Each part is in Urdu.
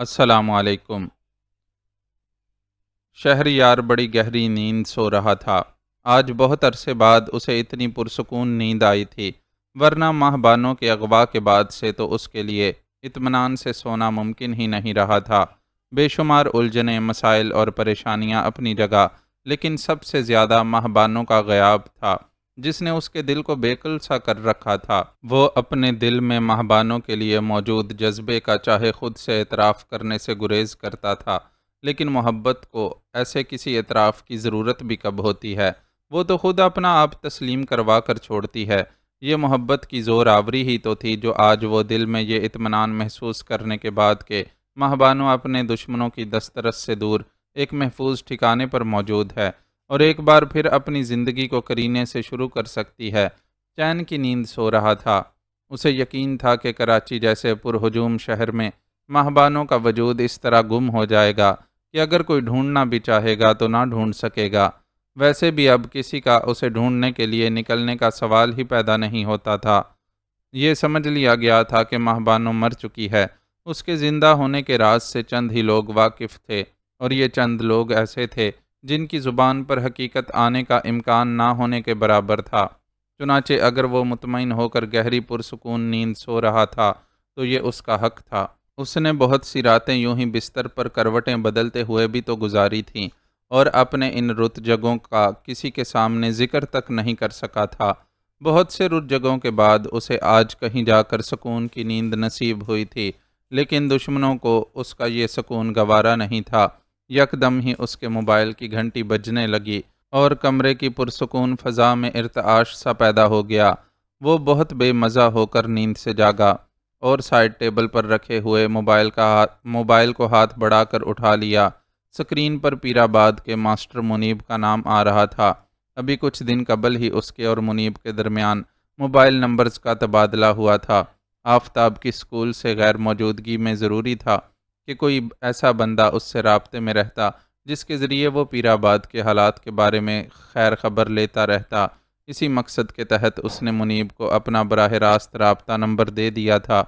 السلام علیکم۔ شہریار بڑی گہری نیند سو رہا تھا۔ آج بہت عرصے بعد اسے اتنی پرسکون نیند آئی تھی، ورنہ ماہ بانوں کے اغوا کے بعد سے تو اس کے لیے اطمینان سے سونا ممکن ہی نہیں رہا تھا۔ بے شمار الجھنیں، مسائل اور پریشانیاں اپنی جگہ، لیکن سب سے زیادہ ماہ بانوں کا غیاب تھا، جس نے اس کے دل کو بےقل سا کر رکھا تھا۔ وہ اپنے دل میں ماہ بانوں کے لیے موجود جذبے کا چاہے خود سے اعتراف کرنے سے گریز کرتا تھا، لیکن محبت کو ایسے کسی اعتراف کی ضرورت بھی کب ہوتی ہے؟ وہ تو خود اپنا آپ تسلیم کروا کر چھوڑتی ہے۔ یہ محبت کی زور آوری ہی تو تھی جو آج وہ دل میں یہ اطمینان محسوس کرنے کے بعد کہ ماہبانو اپنے دشمنوں کی دسترس سے دور ایک محفوظ ٹھکانے پر موجود ہے اور ایک بار پھر اپنی زندگی کو کرینے سے شروع کر سکتی ہے، چین کی نیند سو رہا تھا۔ اسے یقین تھا کہ کراچی جیسے پرہجوم شہر میں ماہبانوں کا وجود اس طرح گم ہو جائے گا کہ اگر کوئی ڈھونڈنا بھی چاہے گا تو نہ ڈھونڈ سکے گا۔ ویسے بھی اب کسی کا اسے ڈھونڈنے کے لیے نکلنے کا سوال ہی پیدا نہیں ہوتا تھا۔ یہ سمجھ لیا گیا تھا کہ ماہبانو مر چکی ہے۔ اس کے زندہ ہونے کے راز سے چند ہی لوگ واقف تھے، اور یہ چند لوگ ایسے تھے جن کی زبان پر حقیقت آنے کا امکان نہ ہونے کے برابر تھا۔ چنانچہ اگر وہ مطمئن ہو کر گہری پرسکون نیند سو رہا تھا تو یہ اس کا حق تھا۔ اس نے بہت سی راتیں یوں ہی بستر پر کروٹیں بدلتے ہوئے بھی تو گزاری تھیں، اور اپنے ان رت جگہوں کا کسی کے سامنے ذکر تک نہیں کر سکا تھا۔ بہت سے رت جگہوں کے بعد اسے آج کہیں جا کر سکون کی نیند نصیب ہوئی تھی، لیکن دشمنوں کو اس کا یہ سکون گوارا نہیں تھا۔ یکدم ہی اس کے موبائل کی گھنٹی بجنے لگی اور کمرے کی پرسکون فضا میں ارتعاش سا پیدا ہو گیا۔ وہ بہت بے مزہ ہو کر نیند سے جاگا اور سائڈ ٹیبل پر رکھے ہوئے موبائل کو ہاتھ بڑھا کر اٹھا لیا۔ سکرین پر پیر آباد کے ماسٹر منیب کا نام آ رہا تھا۔ ابھی کچھ دن قبل ہی اس کے اور منیب کے درمیان موبائل نمبرز کا تبادلہ ہوا تھا۔ آفتاب کی سکول سے غیر موجودگی میں ضروری تھا کہ کوئی ایسا بندہ اس سے رابطے میں رہتا جس کے ذریعے وہ پیر آباد کے حالات کے بارے میں خیر خبر لیتا رہتا۔ اسی مقصد کے تحت اس نے منیب کو اپنا براہ راست رابطہ نمبر دے دیا تھا۔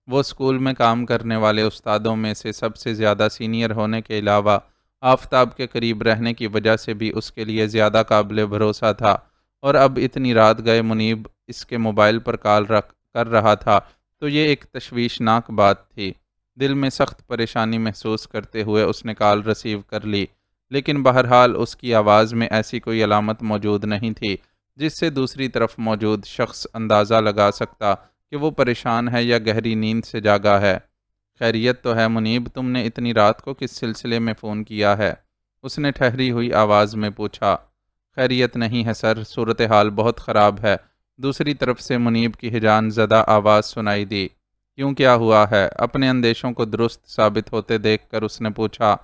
وہ سکول میں کام کرنے والے استادوں میں سے سب سے زیادہ سینئر ہونے کے علاوہ آفتاب کے قریب رہنے کی وجہ سے بھی اس کے لیے زیادہ قابل بھروسہ تھا، اور اب اتنی رات گئے منیب اس کے موبائل پر کال کر رہا تھا تو یہ ایک تشویشناک بات تھی۔ دل میں سخت پریشانی محسوس کرتے ہوئے اس نے کال ریسیو کر لی، لیکن بہرحال اس کی آواز میں ایسی کوئی علامت موجود نہیں تھی جس سے دوسری طرف موجود شخص اندازہ لگا سکتا کہ وہ پریشان ہے یا گہری نیند سے جاگا ہے۔ خیریت تو ہے منیب؟ تم نے اتنی رات کو کس سلسلے میں فون کیا ہے؟ اس نے ٹھہری ہوئی آواز میں پوچھا۔ خیریت نہیں ہے سر، صورتحال بہت خراب ہے، دوسری طرف سے منیب کی ہجان زدہ آواز سنائی دی۔ کیوں، کیا ہوا ہے؟ اپنے اندیشوں کو درست ثابت ہوتے دیکھ کر اس نے پوچھا۔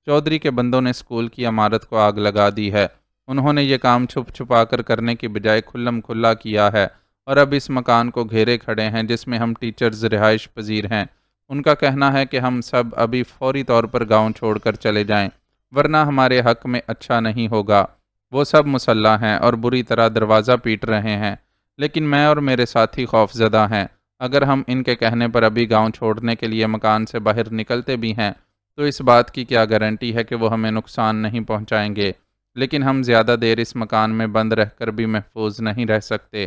چودھری کے بندوں نے اسکول کی عمارت کو آگ لگا دی ہے۔ انہوں نے یہ کام چھپ چھپا کر کرنے کی بجائے کھلم کھلا کیا ہے، اور اب اس مکان کو گھیرے کھڑے ہیں جس میں ہم ٹیچرز رہائش پذیر ہیں۔ ان کا کہنا ہے کہ ہم سب ابھی فوری طور پر گاؤں چھوڑ کر چلے جائیں، ورنہ ہمارے حق میں اچھا نہیں ہوگا۔ وہ سب مسلح ہیں اور بری طرح دروازہ پیٹ رہے ہیں، لیکن میں اور میرے ساتھی خوف زدہ ہیں۔ اگر ہم ان کے کہنے پر ابھی گاؤں چھوڑنے کے لیے مکان سے باہر نکلتے بھی ہیں تو اس بات کی کیا گارنٹی ہے کہ وہ ہمیں نقصان نہیں پہنچائیں گے؟ لیکن ہم زیادہ دیر اس مکان میں بند رہ کر بھی محفوظ نہیں رہ سکتے۔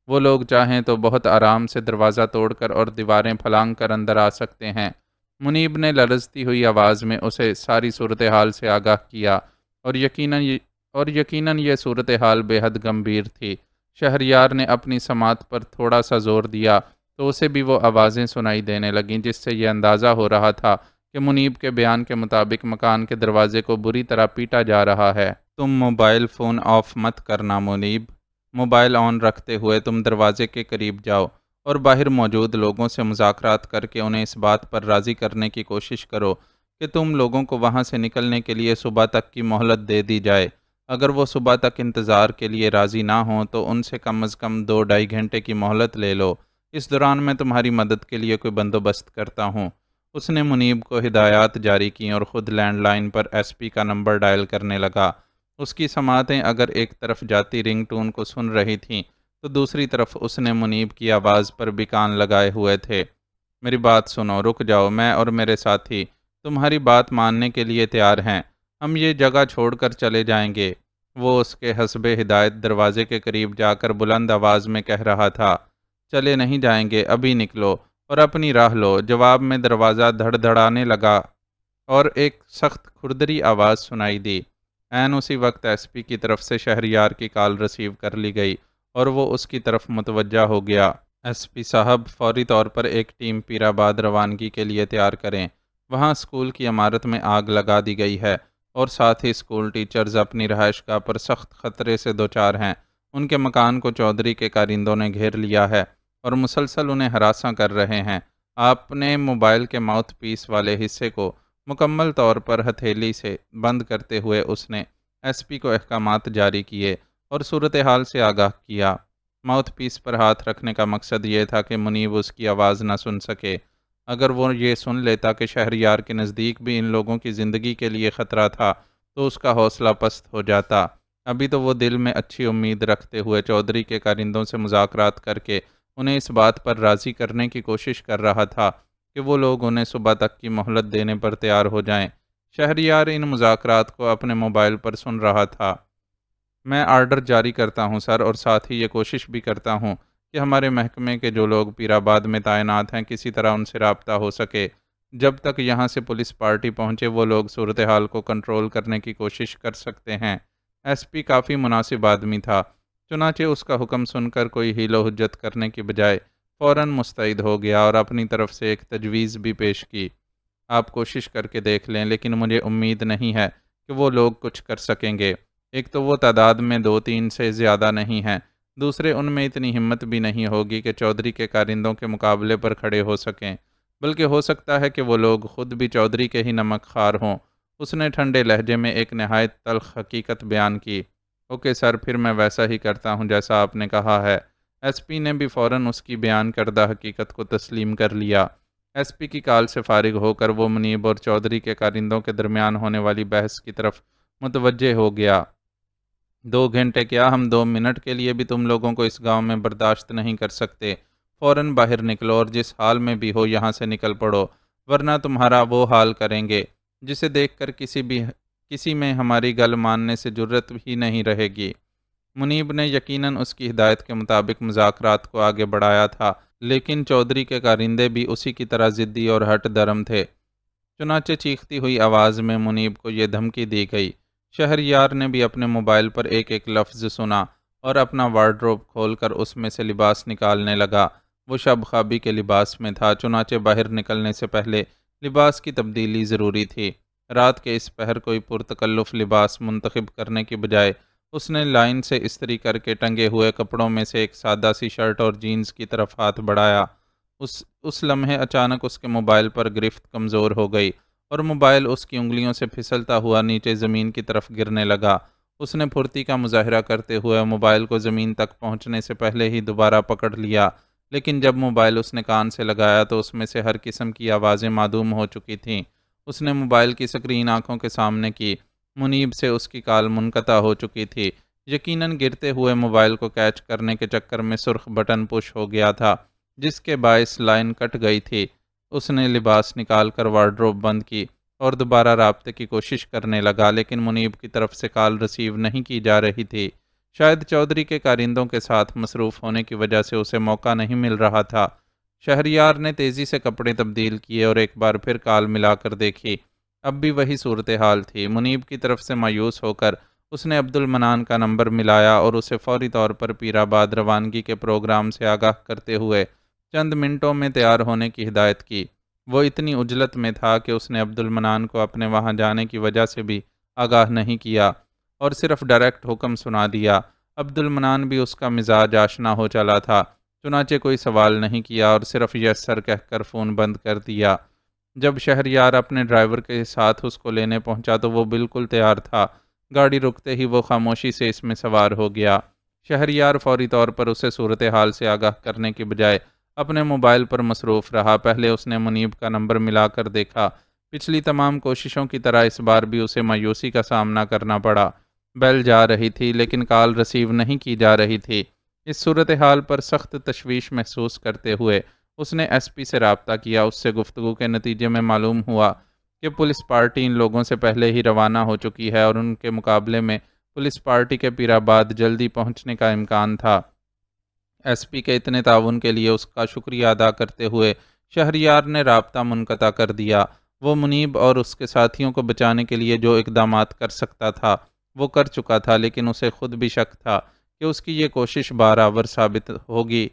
وہ لوگ چاہیں تو بہت آرام سے دروازہ توڑ کر اور دیواریں پھلانگ کر اندر آ سکتے ہیں۔ منیب نے لرزتی ہوئی آواز میں اسے ساری صورتحال سے آگاہ کیا، اور یقیناً یہ صورتحال بے حد گمبھیر تھی۔ شہریار نے اپنی سماعت پر تھوڑا سا زور دیا تو اسے بھی وہ آوازیں سنائی دینے لگیں جس سے یہ اندازہ ہو رہا تھا کہ منیب کے بیان کے مطابق مکان کے دروازے کو بری طرح پیٹا جا رہا ہے۔ تم موبائل فون آف مت کرنا منیب۔ موبائل آن رکھتے ہوئے تم دروازے کے قریب جاؤ اور باہر موجود لوگوں سے مذاکرات کر کے انہیں اس بات پر راضی کرنے کی کوشش کرو کہ تم لوگوں کو وہاں سے نکلنے کے لیے صبح تک کی مہلت دے دی جائے۔ اگر وہ صبح تک انتظار کے لیے راضی نہ ہوں تو ان سے کم از کم 2 ڈھائی گھنٹے کی مہلت لے لو۔ اس دوران میں تمہاری مدد کے لیے کوئی بندوبست کرتا ہوں۔ اس نے منیب کو ہدایات جاری کیں اور خود لینڈ لائن پر ایس پی کا نمبر ڈائل کرنے لگا۔ اس کی سماعتیں اگر ایک طرف جاتی رنگ ٹون کو سن رہی تھیں تو دوسری طرف اس نے منیب کی آواز پر بھی کان لگائے ہوئے تھے۔ میری بات سنو، رک جاؤ، میں اور میرے ساتھی تمہاری بات ماننے کے لیے تیار ہیں، ہم یہ جگہ چھوڑ کر چلے جائیں گے۔ وہ اس کے حسب ہدایت دروازے کے قریب جا کر بلند آواز میں کہہ رہا تھا، چلے نہیں جائیں گے، ابھی نکلو اور اپنی راہ لو۔ جواب میں دروازہ دھڑ دھڑانے لگا اور ایک سخت کھردری آواز سنائی دی۔ عین اسی وقت ایس پی کی طرف سے شہریار کی کال رسیو کر لی گئی اور وہ اس کی طرف متوجہ ہو گیا۔ ایس پی صاحب، فوری طور پر ایک ٹیم پیر آباد روانگی کے لیے تیار کریں۔ وہاں اسکول کی عمارت میں آگ لگا دی گئی ہے اور ساتھ ہی اسکول ٹیچرز اپنی رہائش گاہ پر سخت خطرے سے دوچار ہیں۔ ان کے مکان کو چودھری کے کارندوں نے گھیر لیا ہے اور مسلسل انہیں ہراساں کر رہے ہیں۔ آپ نے موبائل کے ماؤتھ پیس والے حصے کو مکمل طور پر ہتھیلی سے بند کرتے ہوئے اس نے ایس پی کو احکامات جاری کیے اور صورتحال سے آگاہ کیا۔ ماؤتھ پیس پر ہاتھ رکھنے کا مقصد یہ تھا کہ منیب اس کی آواز نہ سن سکے۔ اگر وہ یہ سن لیتا کہ شہریار کے نزدیک بھی ان لوگوں کی زندگی کے لیے خطرہ تھا تو اس کا حوصلہ پست ہو جاتا۔ ابھی تو وہ دل میں اچھی امید رکھتے ہوئے چودھری کے کارندوں سے مذاکرات کر کے انہیں اس بات پر راضی کرنے کی کوشش کر رہا تھا کہ وہ لوگ انہیں صبح تک کی مہلت دینے پر تیار ہو جائیں۔ شہریار ان مذاکرات کو اپنے موبائل پر سن رہا تھا۔ میں آرڈر جاری کرتا ہوں سر، اور ساتھ ہی یہ کوشش بھی کرتا ہوں کہ ہمارے محکمے کے جو لوگ پیر آباد میں تعینات ہیں کسی طرح ان سے رابطہ ہو سکے۔ جب تک یہاں سے پولیس پارٹی پہنچے وہ لوگ صورتحال کو کنٹرول کرنے کی کوشش کر سکتے ہیں۔ ایس پی کافی مناسب آدمی تھا، چنانچہ اس کا حکم سن کر کوئی حیل و حجت کرنے کی بجائے فوراً مستعد ہو گیا اور اپنی طرف سے ایک تجویز بھی پیش کی۔ آپ کوشش کر کے دیکھ لیں، لیکن مجھے امید نہیں ہے کہ وہ لوگ کچھ کر سکیں گے۔ ایک تو وہ تعداد میں 2-3 سے زیادہ نہیں ہیں، دوسرے ان میں اتنی ہمت بھی نہیں ہوگی کہ چودھری کے کارندوں کے مقابلے پر کھڑے ہو سکیں، بلکہ ہو سکتا ہے کہ وہ لوگ خود بھی چودھری کے ہی نمک خوار ہوں۔ اس نے ٹھنڈے لہجے میں ایک نہایت تلخ حقیقت بیان کی۔ اوکے سر، پھر میں ویسا ہی کرتا ہوں جیسا آپ نے کہا ہے۔ ایس پی نے بھی فوراً اس کی بیان کردہ حقیقت کو تسلیم کر لیا۔ ایس پی کی کال سے فارغ ہو کر وہ منیب اور چودھری کے کارندوں کے درمیان ہونے والی بحث کی طرف متوجہ ہو گیا۔ 2 گھنٹے کیا، ہم 2 منٹ کے لیے بھی تم لوگوں کو اس گاؤں میں برداشت نہیں کر سکتے۔ فوراً باہر نکلو اور جس حال میں بھی ہو یہاں سے نکل پڑو، ورنہ تمہارا وہ حال کریں گے جسے دیکھ کر کسی میں ہماری گل ماننے سے جرت ہی نہیں رہے گی۔ منیب نے یقیناً اس کی ہدایت کے مطابق مذاکرات کو آگے بڑھایا تھا، لیکن چودھری کے کارندے بھی اسی کی طرح ضدی اور ہٹ درم تھے۔ چنانچہ چیختی ہوئی آواز میں منیب کو یہ دھمکی دی گئی۔ شہریار نے بھی اپنے موبائل پر ایک ایک لفظ سنا اور اپنا وارڈروب کھول کر اس میں سے لباس نکالنے لگا۔ وہ شب خوابی کے لباس میں تھا، چنانچہ باہر نکلنے سے پہلے لباس کی تبدیلی ضروری تھی۔ رات کے اس پہر کوئی پرتکلف لباس منتخب کرنے کی بجائے اس نے لائن سے استری کر کے ٹنگے ہوئے کپڑوں میں سے ایک سادہ سی شرٹ اور جینز کی طرف ہاتھ بڑھایا۔ اس لمحے اچانک اس کے موبائل پر گرفت کمزور ہو گئی اور موبائل اس کی انگلیوں سے پھسلتا ہوا نیچے زمین کی طرف گرنے لگا۔ اس نے پھرتی کا مظاہرہ کرتے ہوئے موبائل کو زمین تک پہنچنے سے پہلے ہی دوبارہ پکڑ لیا، لیکن جب موبائل اس نے کان سے لگایا تو اس میں سے ہر قسم کی آوازیں معدوم ہو چکی تھیں۔ اس نے موبائل کی سکرین آنکھوں کے سامنے کی۔ منیب سے اس کی کال منقطع ہو چکی تھی۔ یقیناً گرتے ہوئے موبائل کو کیچ کرنے کے چکر میں سرخ بٹن پش ہو گیا تھا، جس کے باعث لائن کٹ گئی تھی۔ اس نے لباس نکال کر وارڈروب بند کی اور دوبارہ رابطے کی کوشش کرنے لگا، لیکن منیب کی طرف سے کال رسیو نہیں کی جا رہی تھی۔ شاید چودھری کے کارندوں کے ساتھ مصروف ہونے کی وجہ سے اسے موقع نہیں مل رہا تھا۔ شہریار نے تیزی سے کپڑے تبدیل کیے اور ایک بار پھر کال ملا کر دیکھی۔ اب بھی وہی صورتحال تھی۔ منیب کی طرف سے مایوس ہو کر اس نے عبد المنان کا نمبر ملایا اور اسے فوری طور پر پیر آباد روانگی کے پروگرام سے آگاہ کرتے ہوئے چند منٹوں میں تیار ہونے کی ہدایت کی۔ وہ اتنی عجلت میں تھا کہ اس نے عبد المنان کو اپنے وہاں جانے کی وجہ سے بھی آگاہ نہیں کیا اور صرف ڈائریکٹ حکم سنا دیا۔ عبد المنان بھی اس کا مزاج آشنا ہو چلا تھا، چنانچہ کوئی سوال نہیں کیا اور صرف یس سر کہہ کر فون بند کر دیا۔ جب شہریار اپنے ڈرائیور کے ساتھ اس کو لینے پہنچا تو وہ بالکل تیار تھا۔ گاڑی رکتے ہی وہ خاموشی سے اس میں سوار ہو گیا۔ شہریار فوری طور پر اسے صورتحال سے آگاہ کرنے کی بجائے اپنے موبائل پر مصروف رہا۔ پہلے اس نے منیب کا نمبر ملا کر دیکھا۔ پچھلی تمام کوششوں کی طرح اس بار بھی اسے مایوسی کا سامنا کرنا پڑا۔ بیل جا رہی تھی لیکن کال رسیو نہیں کی جا رہی تھی۔ اس صورتحال پر سخت تشویش محسوس کرتے ہوئے اس نے ایس پی سے رابطہ کیا۔ اس سے گفتگو کے نتیجے میں معلوم ہوا کہ پولیس پارٹی ان لوگوں سے پہلے ہی روانہ ہو چکی ہے اور ان کے مقابلے میں پولیس پارٹی کے پیر آباد جلدی پہنچنے کا امکان تھا۔ ایس پی کے اتنے تعاون کے لیے اس کا شکریہ ادا کرتے ہوئے شہریار نے رابطہ منقطع کر دیا۔ وہ منیب اور اس کے ساتھیوں کو بچانے کے لیے جو اقدامات کر سکتا تھا وہ کر چکا تھا، لیکن اسے خود بھی شک تھا کہ اس کی یہ کوشش بارآور ثابت ہوگی۔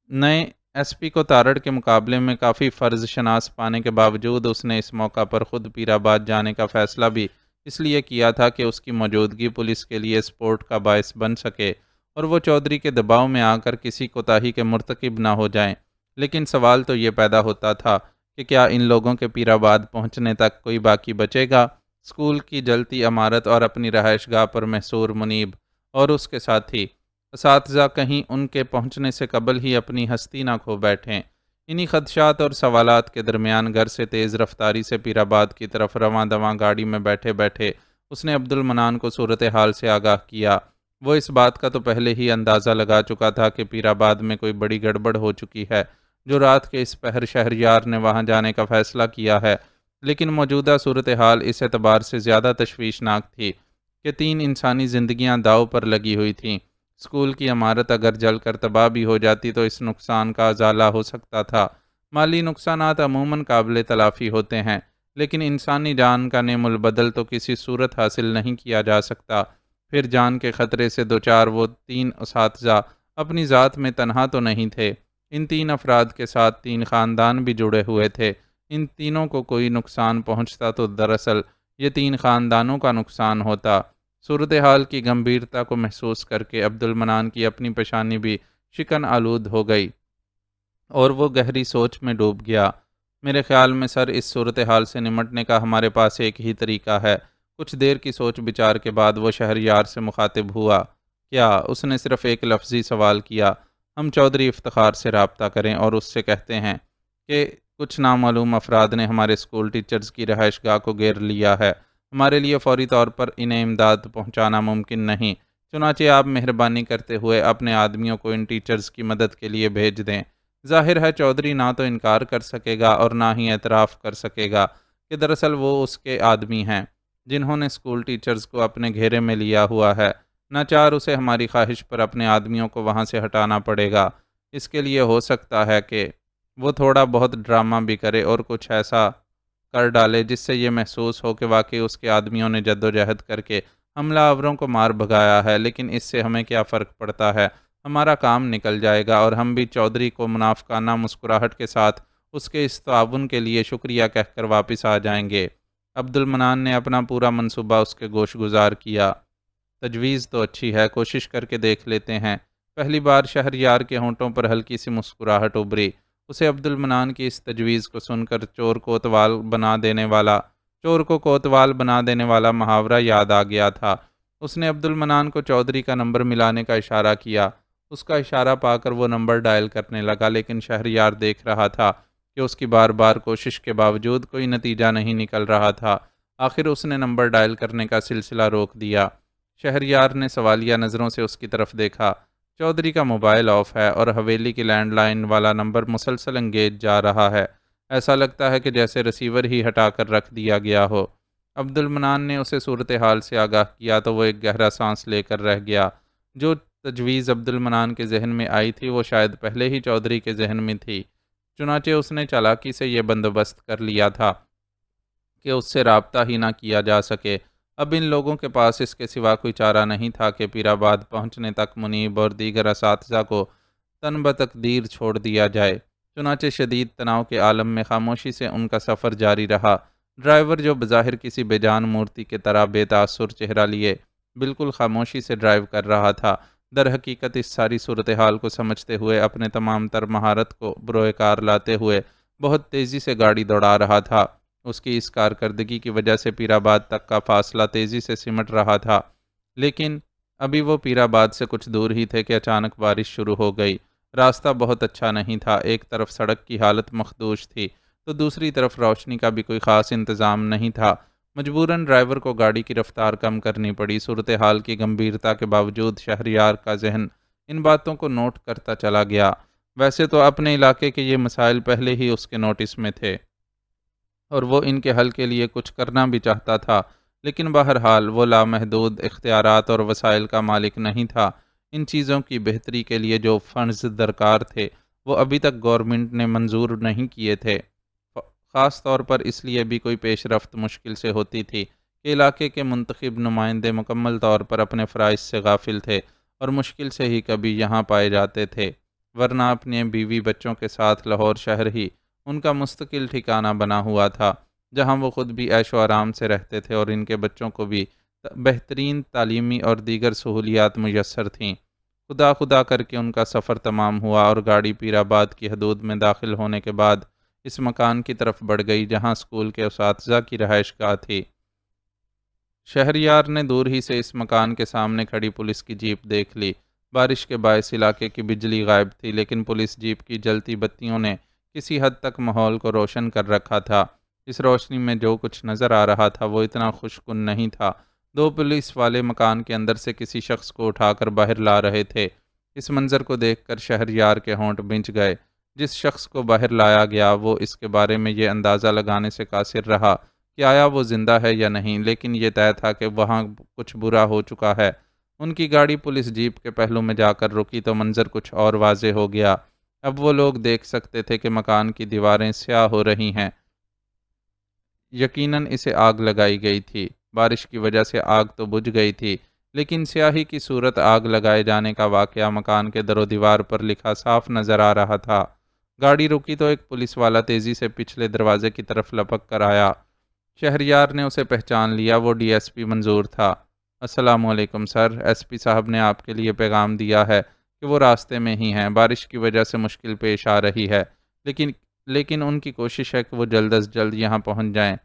نئے ایس پی کو تارڑ کے مقابلے میں کافی فرض شناس پانے کے باوجود اس نے اس موقع پر خود پیر آباد جانے کا فیصلہ بھی اس لیے کیا تھا کہ اس کی موجودگی پولیس کے لیے سپورٹ کا باعث بن سکے اور وہ چودھری کے دباؤ میں آ کر کسی کوتاہی کے مرتکب نہ ہو جائیں۔ لیکن سوال تو یہ پیدا ہوتا تھا کہ کیا ان لوگوں کے پیر آباد پہنچنے تک کوئی باقی بچے گا؟ اسکول کی جلتی عمارت اور اپنی رہائش گاہ پر محصور منیب اور اس کے ساتھی اساتذہ کہیں ان کے پہنچنے سے قبل ہی اپنی ہستی نہ کھو بیٹھیں۔ انہی خدشات اور سوالات کے درمیان گھر سے تیز رفتاری سے پیر آباد کی طرف رواں دواں گاڑی میں بیٹھے بیٹھے اس نے عبد المنان کو صورتحال سے آگاہ کیا۔ وہ اس بات کا تو پہلے ہی اندازہ لگا چکا تھا کہ پیر آباد میں کوئی بڑی گڑبڑ ہو چکی ہے، جو رات کے اس پہر شہریار نے وہاں جانے کا فیصلہ کیا ہے، لیکن موجودہ صورتحال اس اعتبار سے زیادہ تشویشناک تھی کہ 3 انسانی زندگیاں داؤ پر لگی ہوئی تھیں۔ اسکول کی عمارت اگر جل کر تباہ بھی ہو جاتی تو اس نقصان کا ازالہ ہو سکتا تھا۔ مالی نقصانات عموماً قابل تلافی ہوتے ہیں، لیکن انسانی جان کا نعم البدل تو کسی صورت حاصل نہیں کیا جا سکتا۔ پھر جان کے خطرے سے دوچار وہ 3 اساتذہ اپنی ذات میں تنہا تو نہیں تھے، ان 3 افراد کے ساتھ 3 خاندان بھی جڑے ہوئے تھے۔ ان تینوں کو کوئی نقصان پہنچتا تو دراصل یہ 3 خاندانوں کا نقصان ہوتا۔ صورتحال کی گمبھیرتا کو محسوس کر کے عبد المنان کی اپنی پیشانی بھی شکن آلود ہو گئی اور وہ گہری سوچ میں ڈوب گیا۔ میرے خیال میں سر، اس صورتحال سے نمٹنے کا ہمارے پاس ایک ہی طریقہ ہے۔ کچھ دیر کی سوچ بچار کے بعد وہ شہریار سے مخاطب ہوا۔ کیا؟ اس نے صرف ایک لفظی سوال کیا۔ ہم چودھری افتخار سے رابطہ کریں اور اس سے کہتے ہیں کہ کچھ نامعلوم افراد نے ہمارے اسکول ٹیچرز کی رہائش گاہ کو گھیر لیا ہے۔ ہمارے لیے فوری طور پر انہیں امداد پہنچانا ممکن نہیں، چنانچہ آپ مہربانی کرتے ہوئے اپنے آدمیوں کو ان ٹیچرز کی مدد کے لیے بھیج دیں۔ ظاہر ہے چودھری نہ تو انکار کر سکے گا اور نہ ہی اعتراف کر سکے گا کہ دراصل وہ اس کے آدمی ہیں جنہوں نے اسکول ٹیچرز کو اپنے گھیرے میں لیا ہوا ہے۔ ناچار اسے ہماری خواہش پر اپنے آدمیوں کو وہاں سے ہٹانا پڑے گا۔ اس کے لیے ہو سکتا ہے کہ وہ تھوڑا بہت ڈرامہ بھی کرے اور کچھ ایسا کر ڈالے جس سے یہ محسوس ہو کہ واقعی اس کے آدمیوں نے جدوجہد کر کے حملہ آوروں کو مار بھگایا ہے، لیکن اس سے ہمیں کیا فرق پڑتا ہے؟ ہمارا کام نکل جائے گا اور ہم بھی چودھری کو منافقانہ مسکراہٹ کے ساتھ اس کے اس تعاون کے لیے شکریہ کہہ کر واپس آ جائیں گے۔ عبد المنان نے اپنا پورا منصوبہ اس کے گوش گزار کیا۔ تجویز تو اچھی ہے، کوشش کر کے دیکھ لیتے ہیں۔ پہلی بار شہریار کے ہونٹوں پر ہلکی سی مسکراہٹ ابھری۔ اسے عبد المنان کی اس تجویز کو سن کر چور کو کوتوال بنا دینے والا محاورہ یاد آ گیا تھا۔ اس نے عبد المنان کو چودھری کا نمبر ملانے کا اشارہ کیا۔ اس کا اشارہ پا کر وہ نمبر ڈائل کرنے لگا، لیکن شہریار دیکھ رہا تھا کہ اس کی بار بار کوشش کے باوجود کوئی نتیجہ نہیں نکل رہا تھا۔ آخر اس نے نمبر ڈائل کرنے کا سلسلہ روک دیا۔ شہریار نے سوالیہ نظروں سے اس کی طرف دیکھا۔ چودھری کا موبائل آف ہے اور حویلی کی لینڈ لائن والا نمبر مسلسل انگیج جا رہا ہے۔ ایسا لگتا ہے کہ جیسے ریسیور ہی ہٹا کر رکھ دیا گیا ہو۔ عبد المنان نے اسے صورتحال سے آگاہ کیا تو وہ ایک گہرا سانس لے کر رہ گیا۔ جو تجویز عبد المنان کے ذہن میں آئی تھی وہ شاید پہلے ہی چودھری کے ذہن میں تھی، چنانچہ اس نے چالاکی سے یہ بندوبست کر لیا تھا کہ اس سے رابطہ ہی نہ کیا جا سکے۔ اب ان لوگوں کے پاس اس کے سوا کوئی چارہ نہیں تھا کہ پیر آباد پہنچنے تک منیب اور دیگر اساتذہ کو تن بتقدیر چھوڑ دیا جائے۔ چنانچہ شدید تناؤ کے عالم میں خاموشی سے ان کا سفر جاری رہا۔ ڈرائیور جو بظاہر کسی بے جان مورتی کے طرح بے تاثر چہرہ لیے بالکل خاموشی سے ڈرائیو کر رہا تھا، در حقیقت اس ساری صورتحال کو سمجھتے ہوئے اپنے تمام تر مہارت کو بروئے کار لاتے ہوئے بہت تیزی سے گاڑی دوڑا رہا تھا۔ اس کی اس کارکردگی کی وجہ سے پیر آباد تک کا فاصلہ تیزی سے سمٹ رہا تھا، لیکن ابھی وہ پیر آباد سے کچھ دور ہی تھے کہ اچانک بارش شروع ہو گئی۔ راستہ بہت اچھا نہیں تھا، ایک طرف سڑک کی حالت مخدوش تھی تو دوسری طرف روشنی کا بھی کوئی خاص انتظام نہیں تھا۔ مجبوراً ڈرائیور کو گاڑی کی رفتار کم کرنی پڑی۔ صورتحال کی گمبھیرتا کے باوجود شہریار کا ذہن ان باتوں کو نوٹ کرتا چلا گیا۔ ویسے تو اپنے علاقے کے یہ مسائل پہلے ہی اس کے نوٹس میں تھے، اور وہ ان کے حل کے لیے کچھ کرنا بھی چاہتا تھا، لیکن بہرحال وہ لامحدود اختیارات اور وسائل کا مالک نہیں تھا۔ ان چیزوں کی بہتری کے لیے جو فنڈز درکار تھے وہ ابھی تک گورنمنٹ نے منظور نہیں کیے تھے۔ خاص طور پر اس لیے بھی کوئی پیش رفت مشکل سے ہوتی تھی کہ علاقے کے منتخب نمائندے مکمل طور پر اپنے فرائض سے غافل تھے اور مشکل سے ہی کبھی یہاں پائے جاتے تھے، ورنہ اپنے بیوی بچوں کے ساتھ لاہور شہر ہی ان کا مستقل ٹھکانہ بنا ہوا تھا، جہاں وہ خود بھی عیش و آرام سے رہتے تھے اور ان کے بچوں کو بھی بہترین تعلیمی اور دیگر سہولیات میسر تھیں۔ خدا خدا کر کے ان کا سفر تمام ہوا اور گاڑی پیر آباد کی حدود میں داخل ہونے کے بعد اس مکان کی طرف بڑھ گئی جہاں اسکول کے اساتذہ کی رہائش گاہ تھی۔ شہریار نے دور ہی سے اس مکان کے سامنے کھڑی پولیس کی جیپ دیکھ لی۔ بارش کے باعث علاقے کی بجلی غائب تھی، لیکن پولیس جیپ کی جلتی بتیوں نے کسی حد تک ماحول کو روشن کر رکھا تھا۔ اس روشنی میں جو کچھ نظر آ رہا تھا وہ اتنا خوشکن نہیں تھا۔ دو پولیس والے مکان کے اندر سے کسی شخص کو اٹھا کر باہر لا رہے تھے۔ اس منظر کو دیکھ کر شہریار کے ہونٹ بھنج گئے۔ جس شخص کو باہر لایا گیا وہ اس کے بارے میں یہ اندازہ لگانے سے قاصر رہا کہ آیا وہ زندہ ہے یا نہیں، لیکن یہ طے تھا کہ وہاں کچھ برا ہو چکا ہے۔ ان کی گاڑی پولیس جیپ کے پہلو میں جا کر رکی تو منظر کچھ اور واضح ہو گیا۔ اب وہ لوگ دیکھ سکتے تھے کہ مکان کی دیواریں سیاہ ہو رہی ہیں۔ یقیناً اسے آگ لگائی گئی تھی۔ بارش کی وجہ سے آگ تو بجھ گئی تھی، لیکن سیاہی کی صورت آگ لگائے جانے کا واقعہ مکان کے در و دیوار پر لکھا صاف نظر آ رہا تھا۔ گاڑی رکی تو ایک پولیس والا تیزی سے پچھلے دروازے کی طرف لپک کر آیا۔ شہریار نے اسے پہچان لیا، وہ ڈی ایس پی منظور تھا۔ السلام علیکم سر، ایس پی صاحب نے آپ کے لیے پیغام دیا ہے کہ وہ راستے میں ہی ہیں، بارش کی وجہ سے مشکل پیش آ رہی ہے، لیکن ان کی کوشش ہے کہ وہ جلد از جلد یہاں پہنچ جائیں۔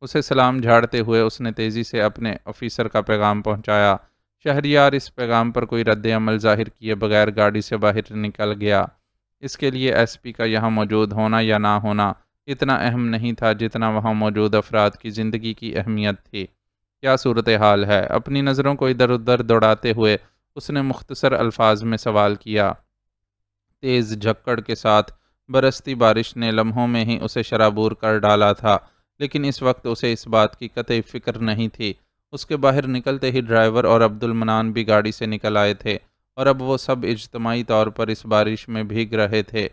اسے سلام جھاڑتے ہوئے اس نے تیزی سے اپنے آفیسر کا پیغام پہنچایا۔ شہریار اس پیغام پر کوئی رد عمل ظاہر کیے بغیر گاڑی سے باہر نکل گیا۔ اس کے لیے ایس پی کا یہاں موجود ہونا یا نہ ہونا اتنا اہم نہیں تھا جتنا وہاں موجود افراد کی زندگی کی اہمیت تھی۔ کیا صورتحال ہے؟ اپنی نظروں کو ادھر ادھر دوڑاتے ہوئے اس نے مختصر الفاظ میں سوال کیا۔ تیز جھکڑ کے ساتھ برستی بارش نے لمحوں میں ہی اسے شرابور کر ڈالا تھا، لیکن اس وقت اسے اس بات کی قطعی فکر نہیں تھی۔ اس کے باہر نکلتے ہی ڈرائیور اور عبد المنان بھی گاڑی سے نکل آئے تھے اور اب وہ سب اجتماعی طور پر اس بارش میں بھیگ رہے تھے۔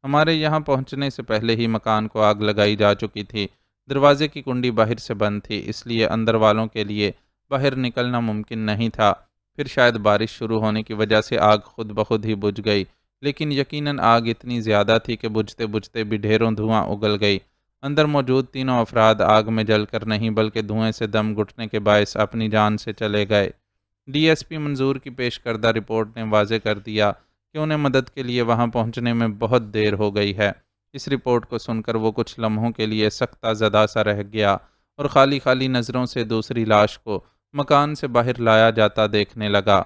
ہمارے یہاں پہنچنے سے پہلے ہی مکان کو آگ لگائی جا چکی تھی۔ دروازے کی کنڈی باہر سے بند تھی، اس لیے اندر والوں کے لیے باہر نکلنا ممکن نہیں تھا۔ پھر شاید بارش شروع ہونے کی وجہ سے آگ خود بخود ہی بجھ گئی، لیکن یقیناً آگ اتنی زیادہ تھی کہ بجھتے بجھتے بھی ڈھیروں دھواں اگل گئی۔ اندر موجود تینوں افراد آگ میں جل کر نہیں بلکہ دھوئیں سے دم گھٹنے کے باعث اپنی جان سے چلے گئے۔ ڈی ایس پی منظور کی پیش کردہ رپورٹ نے واضح کر دیا کہ انہیں مدد کے لیے وہاں پہنچنے میں بہت دیر ہو گئی ہے۔ اس رپورٹ کو سن کر وہ کچھ لمحوں کے لیے سختہ زدہ سا رہ گیا اور خالی خالی نظروں سے دوسری لاش کو مکان سے باہر لایا جاتا دیکھنے لگا۔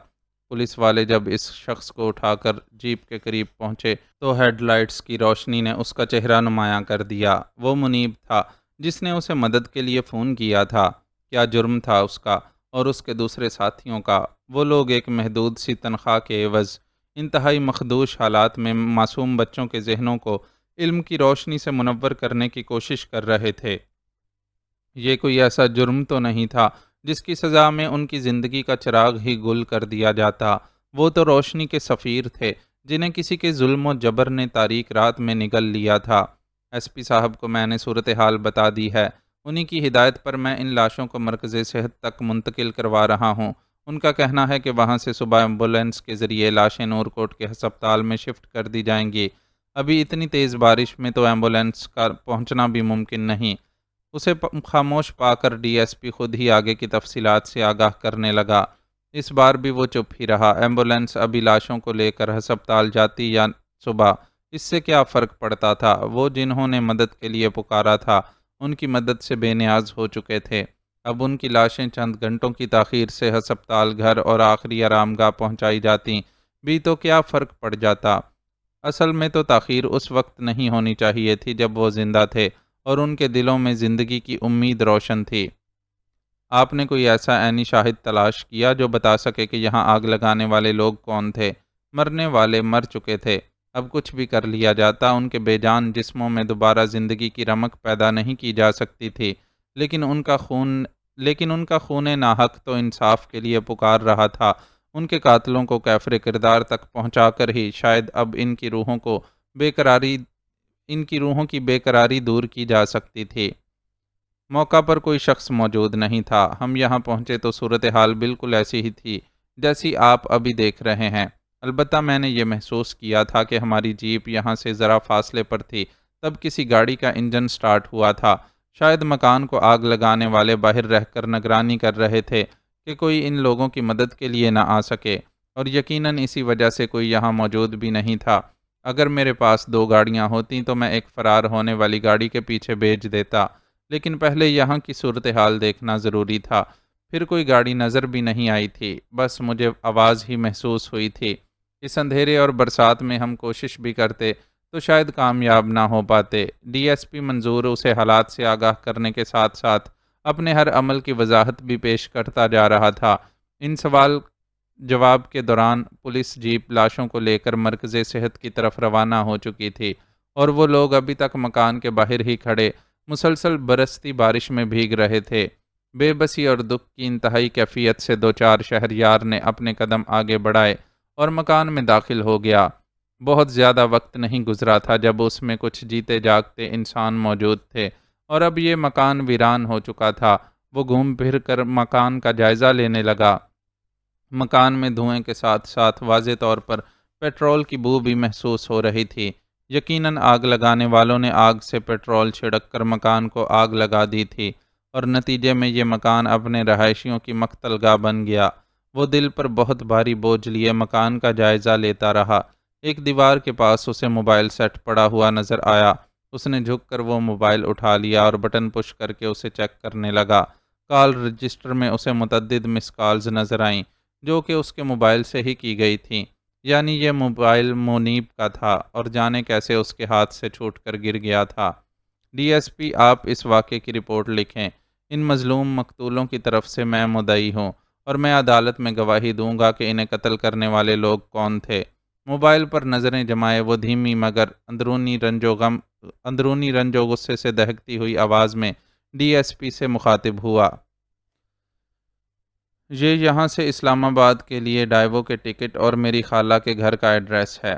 پولیس والے جب اس شخص کو اٹھا کر جیپ کے قریب پہنچے تو ہیڈ لائٹس کی روشنی نے اس کا چہرہ نمایاں کر دیا۔ وہ منیب تھا جس نے اسے مدد کے لیے فون کیا تھا۔ کیا جرم تھا اس کا اور اس کے دوسرے ساتھیوں کا؟ وہ لوگ ایک محدود سی تنخواہ کے عوض انتہائی مخدوش حالات میں معصوم بچوں کے ذہنوں کو علم کی روشنی سے منور کرنے کی کوشش کر رہے تھے۔ یہ کوئی ایسا جرم تو نہیں تھا جس کی سزا میں ان کی زندگی کا چراغ ہی گل کر دیا جاتا۔ وہ تو روشنی کے سفیر تھے جنہیں کسی کے ظلم و جبر نے تاریک رات میں نگل لیا تھا۔ ایس پی صاحب کو میں نے صورتحال بتا دی ہے، انہی کی ہدایت پر میں ان لاشوں کو مرکز صحت تک منتقل کروا رہا ہوں۔ ان کا کہنا ہے کہ وہاں سے صبح ایمبولینس کے ذریعے لاشیں نور کوٹ کے ہسپتال میں شفٹ کر دی جائیں گی۔ ابھی اتنی تیز بارش میں تو ایمبولینس کا پہنچنا بھی ممکن نہیں۔ اسے خاموش پا کر ڈی ایس پی خود ہی آگے کی تفصیلات سے آگاہ کرنے لگا۔ اس بار بھی وہ چپ ہی رہا۔ ایمبولینس ابھی لاشوں کو لے کر ہسپتال جاتی یا صبح، اس سے کیا فرق پڑتا تھا؟ وہ جنہوں نے مدد کے لیے پکارا تھا ان کی مدد سے بے نیاز ہو چکے تھے۔ اب ان کی لاشیں چند گھنٹوں کی تاخیر سے ہسپتال گھر اور آخری آرام گاہ پہنچائی جاتی بھی تو کیا فرق پڑ جاتا؟ اصل میں تو تاخیر اس وقت نہیں ہونی چاہیے تھی جب وہ زندہ تھے اور ان کے دلوں میں زندگی کی امید روشن تھی۔ آپ نے کوئی ایسا عینی شاہد تلاش کیا جو بتا سکے کہ یہاں آگ لگانے والے لوگ کون تھے؟ مرنے والے مر چکے تھے، اب کچھ بھی کر لیا جاتا، ان کے بے جان جسموں میں دوبارہ زندگی کی رمق پیدا نہیں کی جا سکتی تھی، لیکن ان کا خون ناحق تو انصاف کے لیے پکار رہا تھا۔ ان کے قاتلوں کو کیفر کردار تک پہنچا کر ہی شاید اب ان کی روحوں کی بے قراری دور کی جا سکتی تھی۔ موقع پر کوئی شخص موجود نہیں تھا۔ ہم یہاں پہنچے تو صورتحال بالکل ایسی ہی تھی جیسی آپ ابھی دیکھ رہے ہیں۔ البتہ میں نے یہ محسوس کیا تھا کہ ہماری جیپ یہاں سے ذرا فاصلے پر تھی، تب کسی گاڑی کا انجن سٹارٹ ہوا تھا۔ شاید مکان کو آگ لگانے والے باہر رہ کر نگرانی کر رہے تھے کہ کوئی ان لوگوں کی مدد کے لیے نہ آ سکے، اور یقیناً اسی وجہ سے کوئی یہاں موجود بھی نہیں تھا۔ اگر میرے پاس 2 گاڑیاں ہوتیں تو میں ایک فرار ہونے والی گاڑی کے پیچھے بھیج دیتا، لیکن پہلے یہاں کی صورتحال دیکھنا ضروری تھا۔ پھر کوئی گاڑی نظر بھی نہیں آئی تھی، بس مجھے آواز ہی محسوس ہوئی تھی۔ اس اندھیرے اور برسات میں ہم کوشش بھی کرتے تو شاید کامیاب نہ ہو پاتے۔ ڈی ایس پی منظور اسے حالات سے آگاہ کرنے کے ساتھ ساتھ اپنے ہر عمل کی وضاحت بھی پیش کرتا جا رہا تھا۔ ان سوال جواب کے دوران پولیس جیپ لاشوں کو لے کر مرکز صحت کی طرف روانہ ہو چکی تھی، اور وہ لوگ ابھی تک مکان کے باہر ہی کھڑے مسلسل برستی بارش میں بھیگ رہے تھے۔ بے بسی اور دکھ کی انتہائی کیفیت سے 2-4 شہریار نے اپنے قدم آگے بڑھائے اور مکان میں داخل ہو گیا۔ بہت زیادہ وقت نہیں گزرا تھا جب اس میں کچھ جیتے جاگتے انسان موجود تھے، اور اب یہ مکان ویران ہو چکا تھا۔ وہ گھوم پھر کر مکان کا جائزہ لینے لگا۔ مکان میں دھوئیں کے ساتھ ساتھ واضح طور پر پیٹرول کی بو بھی محسوس ہو رہی تھی۔ یقیناً آگ لگانے والوں نے آگ سے پیٹرول چھڑک کر مکان کو آگ لگا دی تھی، اور نتیجے میں یہ مکان اپنے رہائشیوں کی مقتل گاہ بن گیا۔ وہ دل پر بہت بھاری بوجھ لیے مکان کا جائزہ لیتا رہا۔ ایک دیوار کے پاس اسے موبائل سیٹ پڑا ہوا نظر آیا۔ اس نے جھک کر وہ موبائل اٹھا لیا اور بٹن پش کر کے اسے چیک کرنے لگا۔ کال رجسٹر میں اسے متعدد مس کالز نظر آئیں، جو کہ اس کے موبائل سے ہی کی گئی تھیں، یعنی یہ موبائل منیب کا تھا، اور جانے کیسے اس کے ہاتھ سے چھوٹ کر گر گیا تھا۔ ڈی ایس پی، آپ اس واقعے کی رپورٹ لکھیں۔ ان مظلوم مقتولوں کی طرف سے میں مدعی ہوں، اور میں عدالت میں گواہی دوں گا کہ انہیں قتل کرنے والے لوگ کون تھے۔ موبائل پر نظریں جمائے وہ دھیمی مگر اندرونی رنج و غصے سے دہکتی ہوئی آواز میں ڈی ایس پی سے مخاطب ہوا۔ یہ یہاں سے اسلام آباد کے لیے ڈائیو کے ٹکٹ اور میری خالہ کے گھر کا ایڈریس ہے۔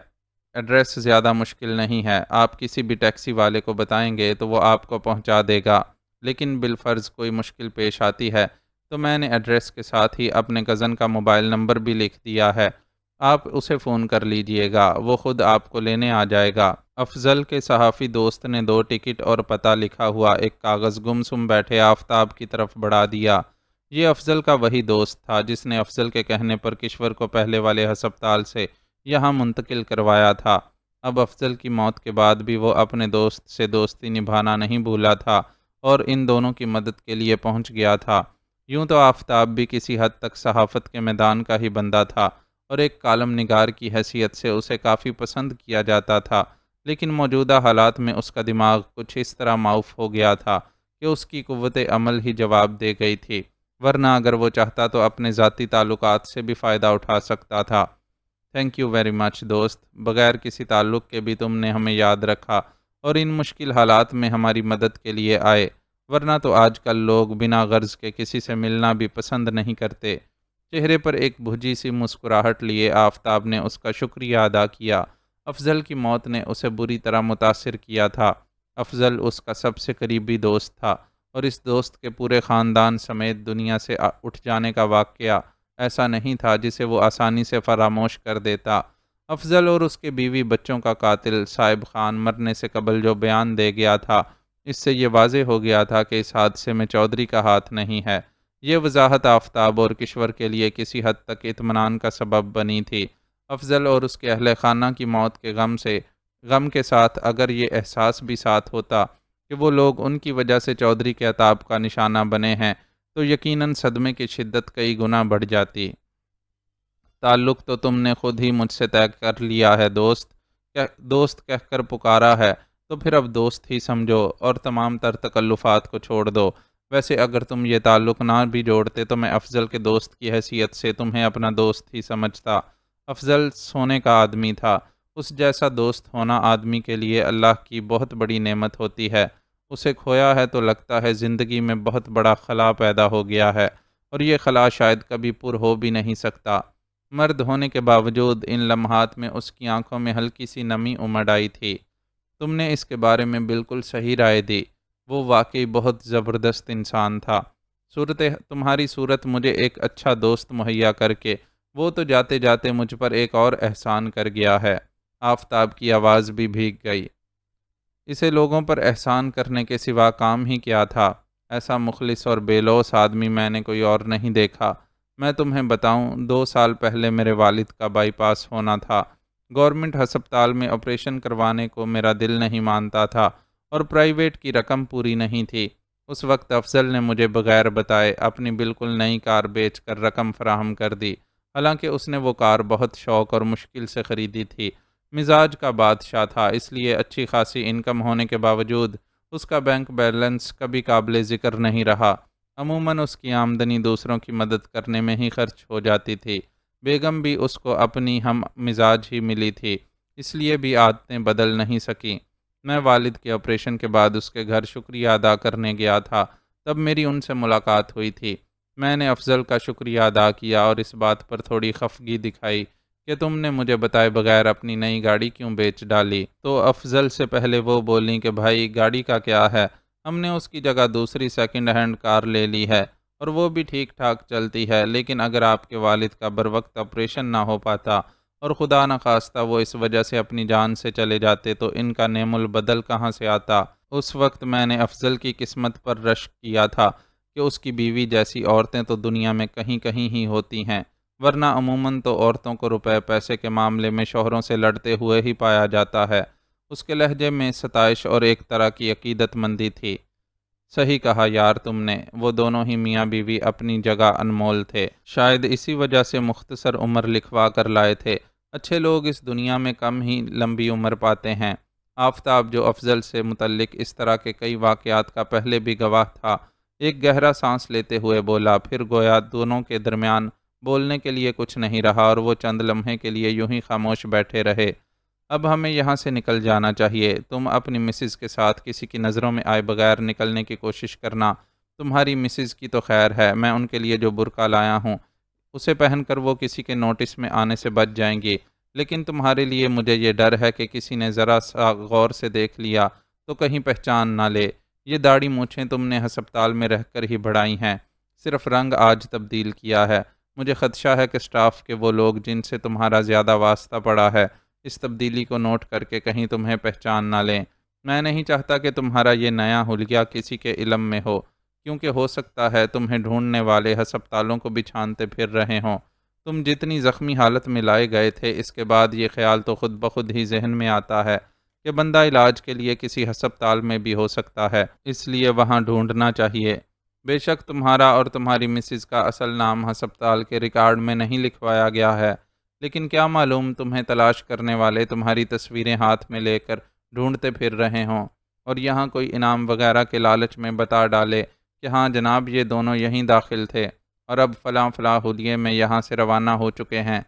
ایڈریس زیادہ مشکل نہیں ہے، آپ کسی بھی ٹیکسی والے کو بتائیں گے تو وہ آپ کو پہنچا دے گا، لیکن بالفرض کوئی مشکل پیش آتی ہے تو میں نے ایڈریس کے ساتھ ہی اپنے کزن کا موبائل نمبر بھی لکھ دیا ہے، آپ اسے فون کر لیجئے گا، وہ خود آپ کو لینے آ جائے گا۔ افضل کے صحافی دوست نے 2 ٹکٹ اور پتہ لکھا ہوا ایک کاغذ گمسم بیٹھے آفتاب کی طرف بڑھا دیا۔ یہ افضل کا وہی دوست تھا جس نے افضل کے کہنے پر کشور کو پہلے والے ہسپتال سے یہاں منتقل کروایا تھا۔ اب افضل کی موت کے بعد بھی وہ اپنے دوست سے دوستی نبھانا نہیں بھولا تھا، اور ان دونوں کی مدد کے لیے پہنچ گیا تھا۔ یوں تو آفتاب بھی کسی حد تک صحافت کے میدان کا ہی بندہ تھا، اور ایک کالم نگار کی حیثیت سے اسے کافی پسند کیا جاتا تھا، لیکن موجودہ حالات میں اس کا دماغ کچھ اس طرح معاف ہو گیا تھا کہ اس کی قوت عمل ہی جواب دے گئی تھی، ورنہ اگر وہ چاہتا تو اپنے ذاتی تعلقات سے بھی فائدہ اٹھا سکتا تھا۔ تھینک یو ویری مچ دوست، بغیر کسی تعلق کے بھی تم نے ہمیں یاد رکھا اور ان مشکل حالات میں ہماری مدد کے لیے آئے، ورنہ تو آج کل لوگ بنا غرض کے کسی سے ملنا بھی پسند نہیں کرتے۔ چہرے پر ایک بھجی سی مسکراہٹ لیے آفتاب نے اس کا شکریہ ادا کیا۔ افضل کی موت نے اسے بری طرح متاثر کیا تھا۔ افضل اس کا سب سے قریبی دوست تھا، اور اس دوست کے پورے خاندان سمیت دنیا سے اٹھ جانے کا واقعہ ایسا نہیں تھا جسے وہ آسانی سے فراموش کر دیتا۔ افضل اور اس کے بیوی بچوں کا قاتل صائب خان مرنے سے قبل جو بیان دے گیا تھا، اس سے یہ واضح ہو گیا تھا کہ اس حادثے میں چودھری کا ہاتھ نہیں ہے۔ یہ وضاحت آفتاب اور کشور کے لیے کسی حد تک اطمینان کا سبب بنی تھی۔ افضل اور اس کے اہل خانہ کی موت کے غم کے ساتھ اگر یہ احساس بھی ساتھ ہوتا کہ وہ لوگ ان کی وجہ سے چودھری کے عتاب کا نشانہ بنے ہیں، تو یقیناً صدمے کی شدت کئی گنا بڑھ جاتی۔ تعلق تو تم نے خود ہی مجھ سے طے کر لیا ہے دوست کہہ کر پکارا ہے، تو پھر اب دوست ہی سمجھو اور تمام تر تکلفات کو چھوڑ دو۔ ویسے اگر تم یہ تعلق نہ بھی جوڑتے تو میں افضل کے دوست کی حیثیت سے تمہیں اپنا دوست ہی سمجھتا۔ افضل سونے کا آدمی تھا، اس جیسا دوست ہونا آدمی کے لیے اللہ کی بہت بڑی نعمت ہوتی ہے۔ اسے کھویا ہے تو لگتا ہے زندگی میں بہت بڑا خلا پیدا ہو گیا ہے، اور یہ خلا شاید کبھی پر ہو بھی نہیں سکتا۔ مرد ہونے کے باوجود ان لمحات میں اس کی آنکھوں میں ہلکی سی نمی امڑ آئی تھی۔ تم نے اس کے بارے میں بالکل صحیح رائے دی، وہ واقعی بہت زبردست انسان تھا۔ تمہاری صورت مجھے ایک اچھا دوست مہیا کر کے وہ تو جاتے جاتے مجھ پر ایک اور احسان کر گیا ہے۔ آفتاب کی آواز بھی بھیگ گئی۔ اسے لوگوں پر احسان کرنے کے سوا کام ہی کیا تھا؟ ایسا مخلص اور بے لوث آدمی میں نے کوئی اور نہیں دیکھا۔ میں تمہیں بتاؤں، 2 سال پہلے میرے والد کا بائی پاس ہونا تھا۔ گورنمنٹ ہسپتال میں آپریشن کروانے کو میرا دل نہیں مانتا تھا، اور پرائیویٹ کی رقم پوری نہیں تھی۔ اس وقت افضل نے مجھے بغیر بتائے اپنی بالکل نئی کار بیچ کر رقم فراہم کر دی۔ حالانکہ اس نے وہ کار بہت شوق اور مشکل سے خریدی تھی۔ مزاج کا بادشاہ تھا، اس لیے اچھی خاصی انکم ہونے کے باوجود اس کا بینک بیلنس کبھی قابل ذکر نہیں رہا۔ عموماً اس کی آمدنی دوسروں کی مدد کرنے میں ہی خرچ ہو جاتی تھی۔ بیگم بھی اس کو اپنی ہم مزاج ہی ملی تھی، اس لیے بھی عادتیں بدل نہیں سکیں۔ میں والد کے آپریشن کے بعد اس کے گھر شکریہ ادا کرنے گیا تھا، تب میری ان سے ملاقات ہوئی تھی۔ میں نے افضل کا شکریہ ادا کیا اور اس بات پر تھوڑی خفگی دکھائی کہ تم نے مجھے بتائے بغیر اپنی نئی گاڑی کیوں بیچ ڈالی۔ تو افضل سے پہلے وہ بولیں کہ بھائی گاڑی کا کیا ہے، ہم نے اس کی جگہ دوسری سیکنڈ ہینڈ کار لے لی ہے، اور وہ بھی ٹھیک ٹھاک چلتی ہے، لیکن اگر آپ کے والد کا بروقت آپریشن نہ ہو پاتا اور خدا نخواستہ وہ اس وجہ سے اپنی جان سے چلے جاتے تو ان کا نعم البدل کہاں سے آتا؟ اس وقت میں نے افضل کی قسمت پر رشک کیا تھا کہ اس کی بیوی جیسی عورتیں تو دنیا میں کہیں کہیں ہی ہوتی ہیں، ورنہ عموماً تو عورتوں کو روپے پیسے کے معاملے میں شوہروں سے لڑتے ہوئے ہی پایا جاتا ہے۔ اس کے لہجے میں ستائش اور ایک طرح کی عقیدت مندی تھی۔ صحیح کہا یار تم نے، وہ دونوں ہی میاں بیوی اپنی جگہ انمول تھے، شاید اسی وجہ سے مختصر عمر لکھوا کر لائے تھے۔ اچھے لوگ اس دنیا میں کم ہی لمبی عمر پاتے ہیں۔ آفتاب جو افضل سے متعلق اس طرح کے کئی واقعات کا پہلے بھی گواہ تھا، ایک گہرا سانس لیتے ہوئے بولا، پھر گویا دونوں کے درمیان بولنے کے لیے کچھ نہیں رہا اور وہ چند لمحے کے لیے یوں ہی خاموش بیٹھے رہے۔ اب ہمیں یہاں سے نکل جانا چاہیے۔ تم اپنی مسز کے ساتھ کسی کی نظروں میں آئے بغیر نکلنے کی کوشش کرنا۔ تمہاری مسز کی تو خیر ہے، میں ان کے لیے جو برقع لایا ہوں اسے پہن کر وہ کسی کے نوٹس میں آنے سے بچ جائیں گی، لیکن تمہارے لیے مجھے یہ ڈر ہے کہ کسی نے ذرا سا غور سے دیکھ لیا تو کہیں پہچان نہ لے۔ یہ داڑھی مونچھیں تم نے ہسپتال میں رہ کر ہی بڑھائی ہیں، صرف رنگ آج تبدیل کیا ہے۔ مجھے خدشہ ہے کہ اسٹاف کے وہ لوگ جن سے تمہارا زیادہ واسطہ پڑا ہے اس تبدیلی کو نوٹ کر کے کہیں تمہیں پہچان نہ لیں۔ میں نہیں چاہتا کہ تمہارا یہ نیا حلیہ کسی کے علم میں ہو، کیونکہ ہو سکتا ہے تمہیں ڈھونڈنے والے ہسپتالوں کو بھی چھانتے پھر رہے ہوں۔ تم جتنی زخمی حالت میں لائے گئے تھے، اس کے بعد یہ خیال تو خود بخود ہی ذہن میں آتا ہے کہ بندہ علاج کے لیے کسی ہسپتال میں بھی ہو سکتا ہے، اس لیے وہاں ڈھونڈنا چاہیے۔ بے شک تمہارا اور تمہاری مسز کا اصل نام ہسپتال کے ریکارڈ میں نہیں لکھوایا گیا ہے، لیکن کیا معلوم تمہیں تلاش کرنے والے تمہاری تصویریں ہاتھ میں لے کر ڈھونڈتے پھر رہے ہوں، اور یہاں کوئی انعام وغیرہ کے لالچ میں بتا ڈالے کہ ہاں جناب یہ دونوں یہیں داخل تھے اور اب فلاں فلاں حلیے میں یہاں سے روانہ ہو چکے ہیں۔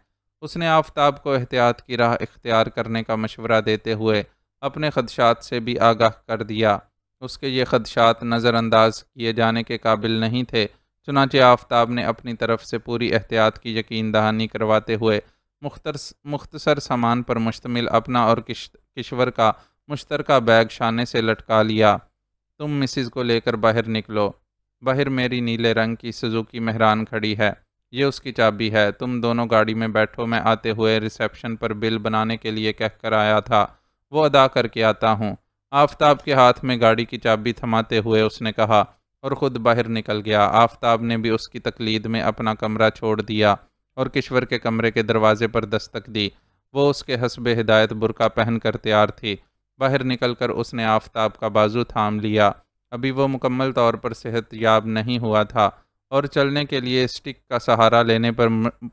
اس نے آفتاب کو احتیاط کی راہ اختیار کرنے کا مشورہ دیتے ہوئے اپنے خدشات سے بھی آگاہ کر دیا۔ اس کے یہ خدشات نظر انداز کیے جانے کے قابل نہیں تھے، چنانچہ آفتاب نے اپنی طرف سے پوری احتیاط کی یقین دہانی کرواتے ہوئے مختصر سامان پر مشتمل اپنا اور کشور کا مشترکہ بیگ شانے سے لٹکا لیا۔ تم مسز کو لے کر باہر نکلو۔ باہر میری نیلے رنگ کی سزوکی مہران کھڑی ہے، یہ اس کی چابی ہے۔ تم دونوں گاڑی میں بیٹھو، میں آتے ہوئے ریسیپشن پر بل بنانے کے لیے کہہ کر آیا تھا، وہ ادا کر کے آتا ہوں۔ آفتاب کے ہاتھ میں گاڑی کی چابی تھماتے ہوئے اس نے کہا اور خود باہر نکل گیا۔ آفتاب نے بھی اس کی تقلید میں اپنا کمرہ چھوڑ دیا اور کشور کے کمرے کے دروازے پر دستک دی۔ وہ اس کے حسب ہدایت برقع پہن کر تیار تھی۔ باہر نکل کر اس نے آفتاب کا بازو تھام لیا۔ ابھی وہ مکمل طور پر صحت یاب نہیں ہوا تھا اور چلنے کے لیے اسٹک کا سہارا لینے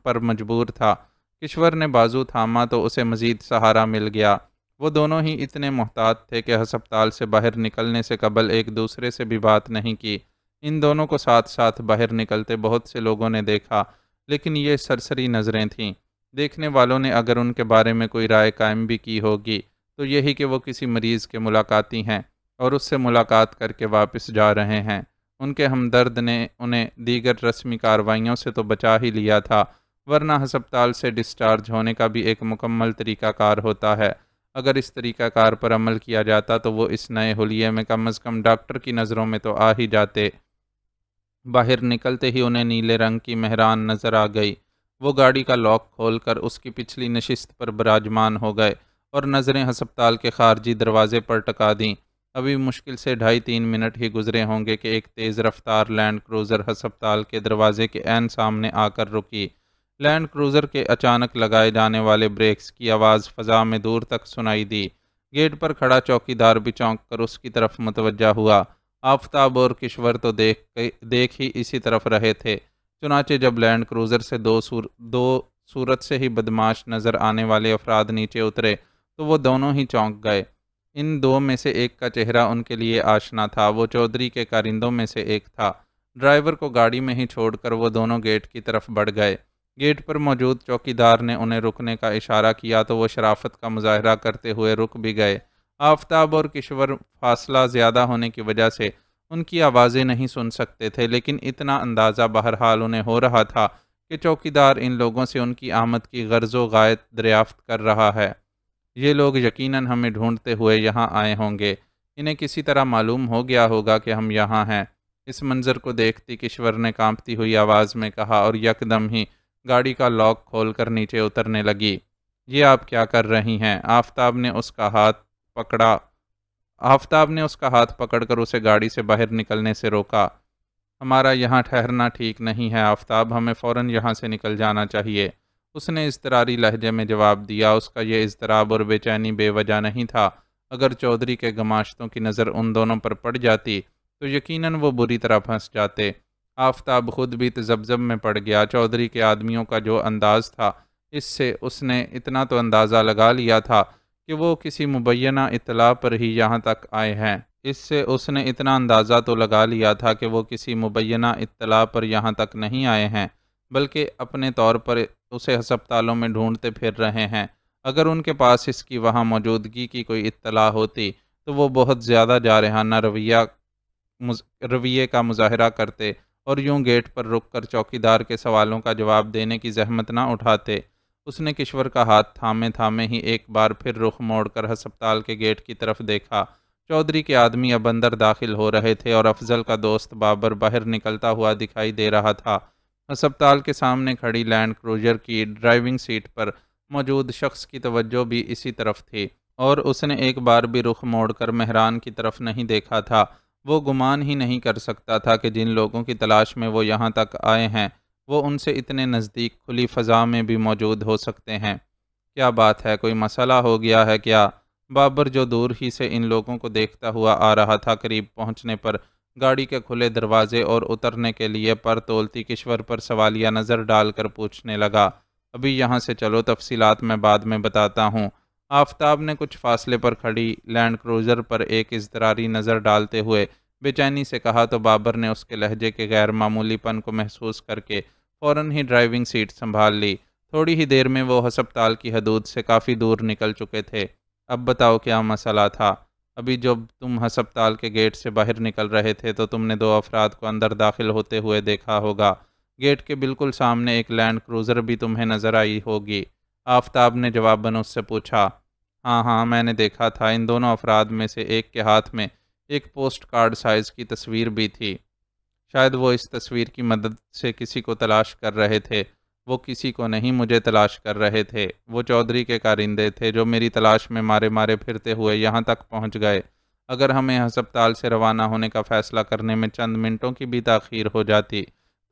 پر مجبور تھا۔ کشور نے بازو تھاما تو اسے مزید سہارا مل گیا۔ وہ دونوں ہی اتنے محتاط تھے کہ ہسپتال سے باہر نکلنے سے قبل ایک دوسرے سے بھی بات نہیں کی۔ ان دونوں کو ساتھ ساتھ باہر نکلتے بہت سے لوگوں نے دیکھا، لیکن یہ سرسری نظریں تھیں۔ دیکھنے والوں نے اگر ان کے بارے میں کوئی رائے قائم بھی کی ہوگی تو یہی کہ وہ کسی مریض کے ملاقاتی ہیں اور اس سے ملاقات کر کے واپس جا رہے ہیں۔ ان کے ہمدرد نے انہیں دیگر رسمی کارروائیوں سے تو بچا ہی لیا تھا، ورنہ ہسپتال سے ڈسچارج ہونے کا بھی ایک مکمل طریقہ کار ہوتا ہے۔ اگر اس طریقہ کار پر عمل کیا جاتا تو وہ اس نئے حلیے میں کم از کم ڈاکٹر کی نظروں میں تو آ ہی جاتے۔ باہر نکلتے ہی انہیں نیلے رنگ کی مہران نظر آ گئی۔ وہ گاڑی کا لاک کھول کر اس کی پچھلی نشست پر براجمان ہو گئے اور نظریں ہسپتال کے خارجی دروازے پر ٹکا دیں۔ ابھی مشکل سے 2.5-3 منٹ ہی گزرے ہوں گے کہ ایک تیز رفتار لینڈ کروزر ہسپتال کے دروازے کے عین سامنے آ کر رکی۔ لینڈ کروزر کے اچانک لگائے جانے والے بریکس کی آواز فضا میں دور تک سنائی دی۔ گیٹ پر کھڑا چوکیدار بھی چونک کر اس کی طرف متوجہ ہوا۔ آفتاب اور کشور تو دیکھ ہی اسی طرف رہے تھے، چنانچہ جب لینڈ کروزر سے دو صورت سے ہی بدماش نظر آنے والے افراد نیچے اترے تو وہ دونوں ہی چونک گئے۔ ان دو میں سے ایک کا چہرہ ان کے لیے آشنا تھا، وہ چودھری کے کارندوں میں سے ایک تھا۔ ڈرائیور کو گاڑی میں ہی چھوڑ کر وہ دونوں گیٹ کی طرف بڑھ گئے۔ گیٹ پر موجود چوکیدار نے انہیں رکنے کا اشارہ کیا تو وہ شرافت کا مظاہرہ کرتے ہوئے رک بھی گئے۔ آفتاب اور کشور فاصلہ زیادہ ہونے کی وجہ سے ان کی آوازیں نہیں سن سکتے تھے، لیکن اتنا اندازہ بہرحال انہیں ہو رہا تھا کہ چوکیدار ان لوگوں سے ان کی آمد کی غرض و غایت دریافت کر رہا ہے۔ یہ لوگ یقیناً ہمیں ڈھونڈتے ہوئے یہاں آئے ہوں گے، انہیں کسی طرح معلوم ہو گیا ہوگا کہ ہم یہاں ہیں۔ اس منظر کو دیکھتی کشور نے کانپتی ہوئی آواز میں کہا اور یکدم ہی گاڑی کا لاک کھول کر نیچے اترنے لگی۔ یہ آپ کیا کر رہی ہیں؟ آفتاب نے اس کا ہاتھ پکڑ کر اسے گاڑی سے باہر نکلنے سے روکا۔ ہمارا یہاں ٹھہرنا ٹھیک نہیں ہے آفتاب، ہمیں فوراً یہاں سے نکل جانا چاہیے، اس نے اضطراری لہجے میں جواب دیا۔ اس کا یہ اضطراب اور بے چینی بے وجہ نہیں تھا۔ اگر چودھری کے گماشتوں کی نظر ان دونوں پر پڑ جاتی تو یقیناً وہ بری طرح پھنس جاتے۔ آفتاب خود بھی تذبذب میں پڑ گیا۔ چودھری کے آدمیوں کا جو انداز تھا، اس سے اس نے اتنا تو اندازہ لگا لیا تھا کہ وہ کسی مبینہ اطلاع پر ہی یہاں تک آئے ہیں۔ یہاں تک نہیں آئے ہیں بلکہ اپنے طور پر اسے ہسپتالوں میں ڈھونڈتے پھر رہے ہیں۔ اگر ان کے پاس اس کی وہاں موجودگی کی کوئی اطلاع ہوتی تو وہ بہت زیادہ جارحانہ رویے کا مظاہرہ کرتے اور یوں گیٹ پر رک کر چوکیدار کے سوالوں کا جواب دینے کی زحمت نہ اٹھاتے۔ اس نے کشور کا ہاتھ تھامے تھامے ہی ایک بار پھر رخ موڑ کر ہسپتال کے گیٹ کی طرف دیکھا۔ چودھری کے آدمی اب اندر داخل ہو رہے تھے اور افضل کا دوست بابر باہر نکلتا ہوا دکھائی دے رہا تھا۔ ہسپتال کے سامنے کھڑی لینڈ کروزر کی ڈرائیونگ سیٹ پر موجود شخص کی توجہ بھی اسی طرف تھی اور اس نے ایک بار بھی رخ موڑ کر مہران کی طرف نہیں دیکھا تھا۔ وہ گمان ہی نہیں کر سکتا تھا کہ جن لوگوں کی تلاش میں وہ یہاں تک آئے ہیں وہ ان سے اتنے نزدیک کھلی فضا میں بھی موجود ہو سکتے ہیں۔ کیا بات ہے، کوئی مسئلہ ہو گیا ہے کیا؟ بابر جو دور ہی سے ان لوگوں کو دیکھتا ہوا آ رہا تھا، قریب پہنچنے پر گاڑی کے کھلے دروازے اور اترنے کے لیے پر تولتی کشور پر سوالیہ نظر ڈال کر پوچھنے لگا۔ ابھی یہاں سے چلو، تفصیلات میں بعد میں بتاتا ہوں۔ آفتاب نے کچھ فاصلے پر کھڑی لینڈ کروزر پر ایک اضطراری نظر ڈالتے ہوئے بے چینی سے کہا تو بابر نے اس کے لہجے کے غیر معمولی پن کو محسوس کر کے فوراً ہی ڈرائیونگ سیٹ سنبھال لی۔ تھوڑی ہی دیر میں وہ ہسپتال کی حدود سے کافی دور نکل چکے تھے۔ اب بتاؤ کیا مسئلہ تھا؟ ابھی جب تم ہسپتال کے گیٹ سے باہر نکل رہے تھے تو تم نے دو افراد کو اندر داخل ہوتے ہوئے دیکھا ہوگا۔ گیٹ کے بالکل سامنے ایک لینڈ کروزر بھی تمہیں نظر آئی ہوگی، آفتاب نے جواباً اس سے پوچھا۔ ہاں میں نے دیکھا تھا، ان دونوں افراد میں سے ایک کے ہاتھ میں ایک پوسٹ کارڈ سائز کی تصویر بھی تھی، شاید وہ اس تصویر کی مدد سے کسی کو تلاش کر رہے تھے۔ وہ کسی کو نہیں، مجھے تلاش کر رہے تھے۔ وہ چودھری کے کارندے تھے جو میری تلاش میں مارے پھرتے ہوئے یہاں تک پہنچ گئے۔ اگر ہمیں ہسپتال سے روانہ ہونے کا فیصلہ کرنے میں چند منٹوں کی بھی تاخیر ہو جاتی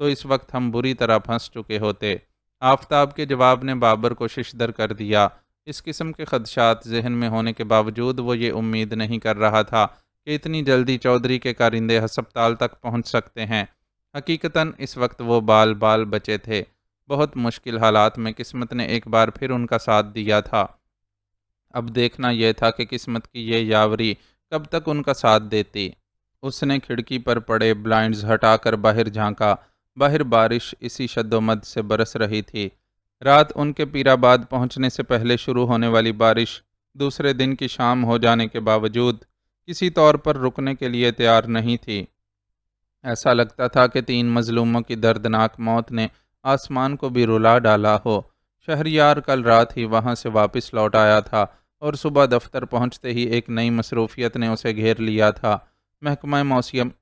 تو اس وقت ہم بری طرح پھنس چکے ہوتے۔ آفتاب کے جواب نے بابر کو ششدر کر دیا۔ اس قسم کے خدشات ذہن میں ہونے کے باوجود وہ یہ امید نہیں کر رہا تھا کہ اتنی جلدی چودھری کے کارندے ہسپتال تک پہنچ سکتے ہیں۔ حقیقتاً اس وقت وہ بال بچے تھے۔ بہت مشکل حالات میں قسمت نے ایک بار پھر ان کا ساتھ دیا تھا۔ اب دیکھنا یہ تھا کہ قسمت کی یہ یاوری کب تک ان کا ساتھ دیتی۔ اس نے کھڑکی پر پڑے بلائنڈز ہٹا کر باہر جھانکا۔ باہر بارش اسی شد و مد سے برس رہی تھی۔ رات ان کے پیرآباد پہنچنے سے پہلے شروع ہونے والی بارش دوسرے دن کی شام ہو جانے کے باوجود کسی طور پر رکنے کے لیے تیار نہیں تھی۔ ایسا لگتا تھا کہ 3 مظلوموں کی دردناک موت نے آسمان کو بھی رلا ڈالا ہو۔ شہریار کل رات ہی وہاں سے واپس لوٹ آیا تھا اور صبح دفتر پہنچتے ہی ایک نئی مصروفیت نے اسے گھیر لیا تھا۔ محکمہ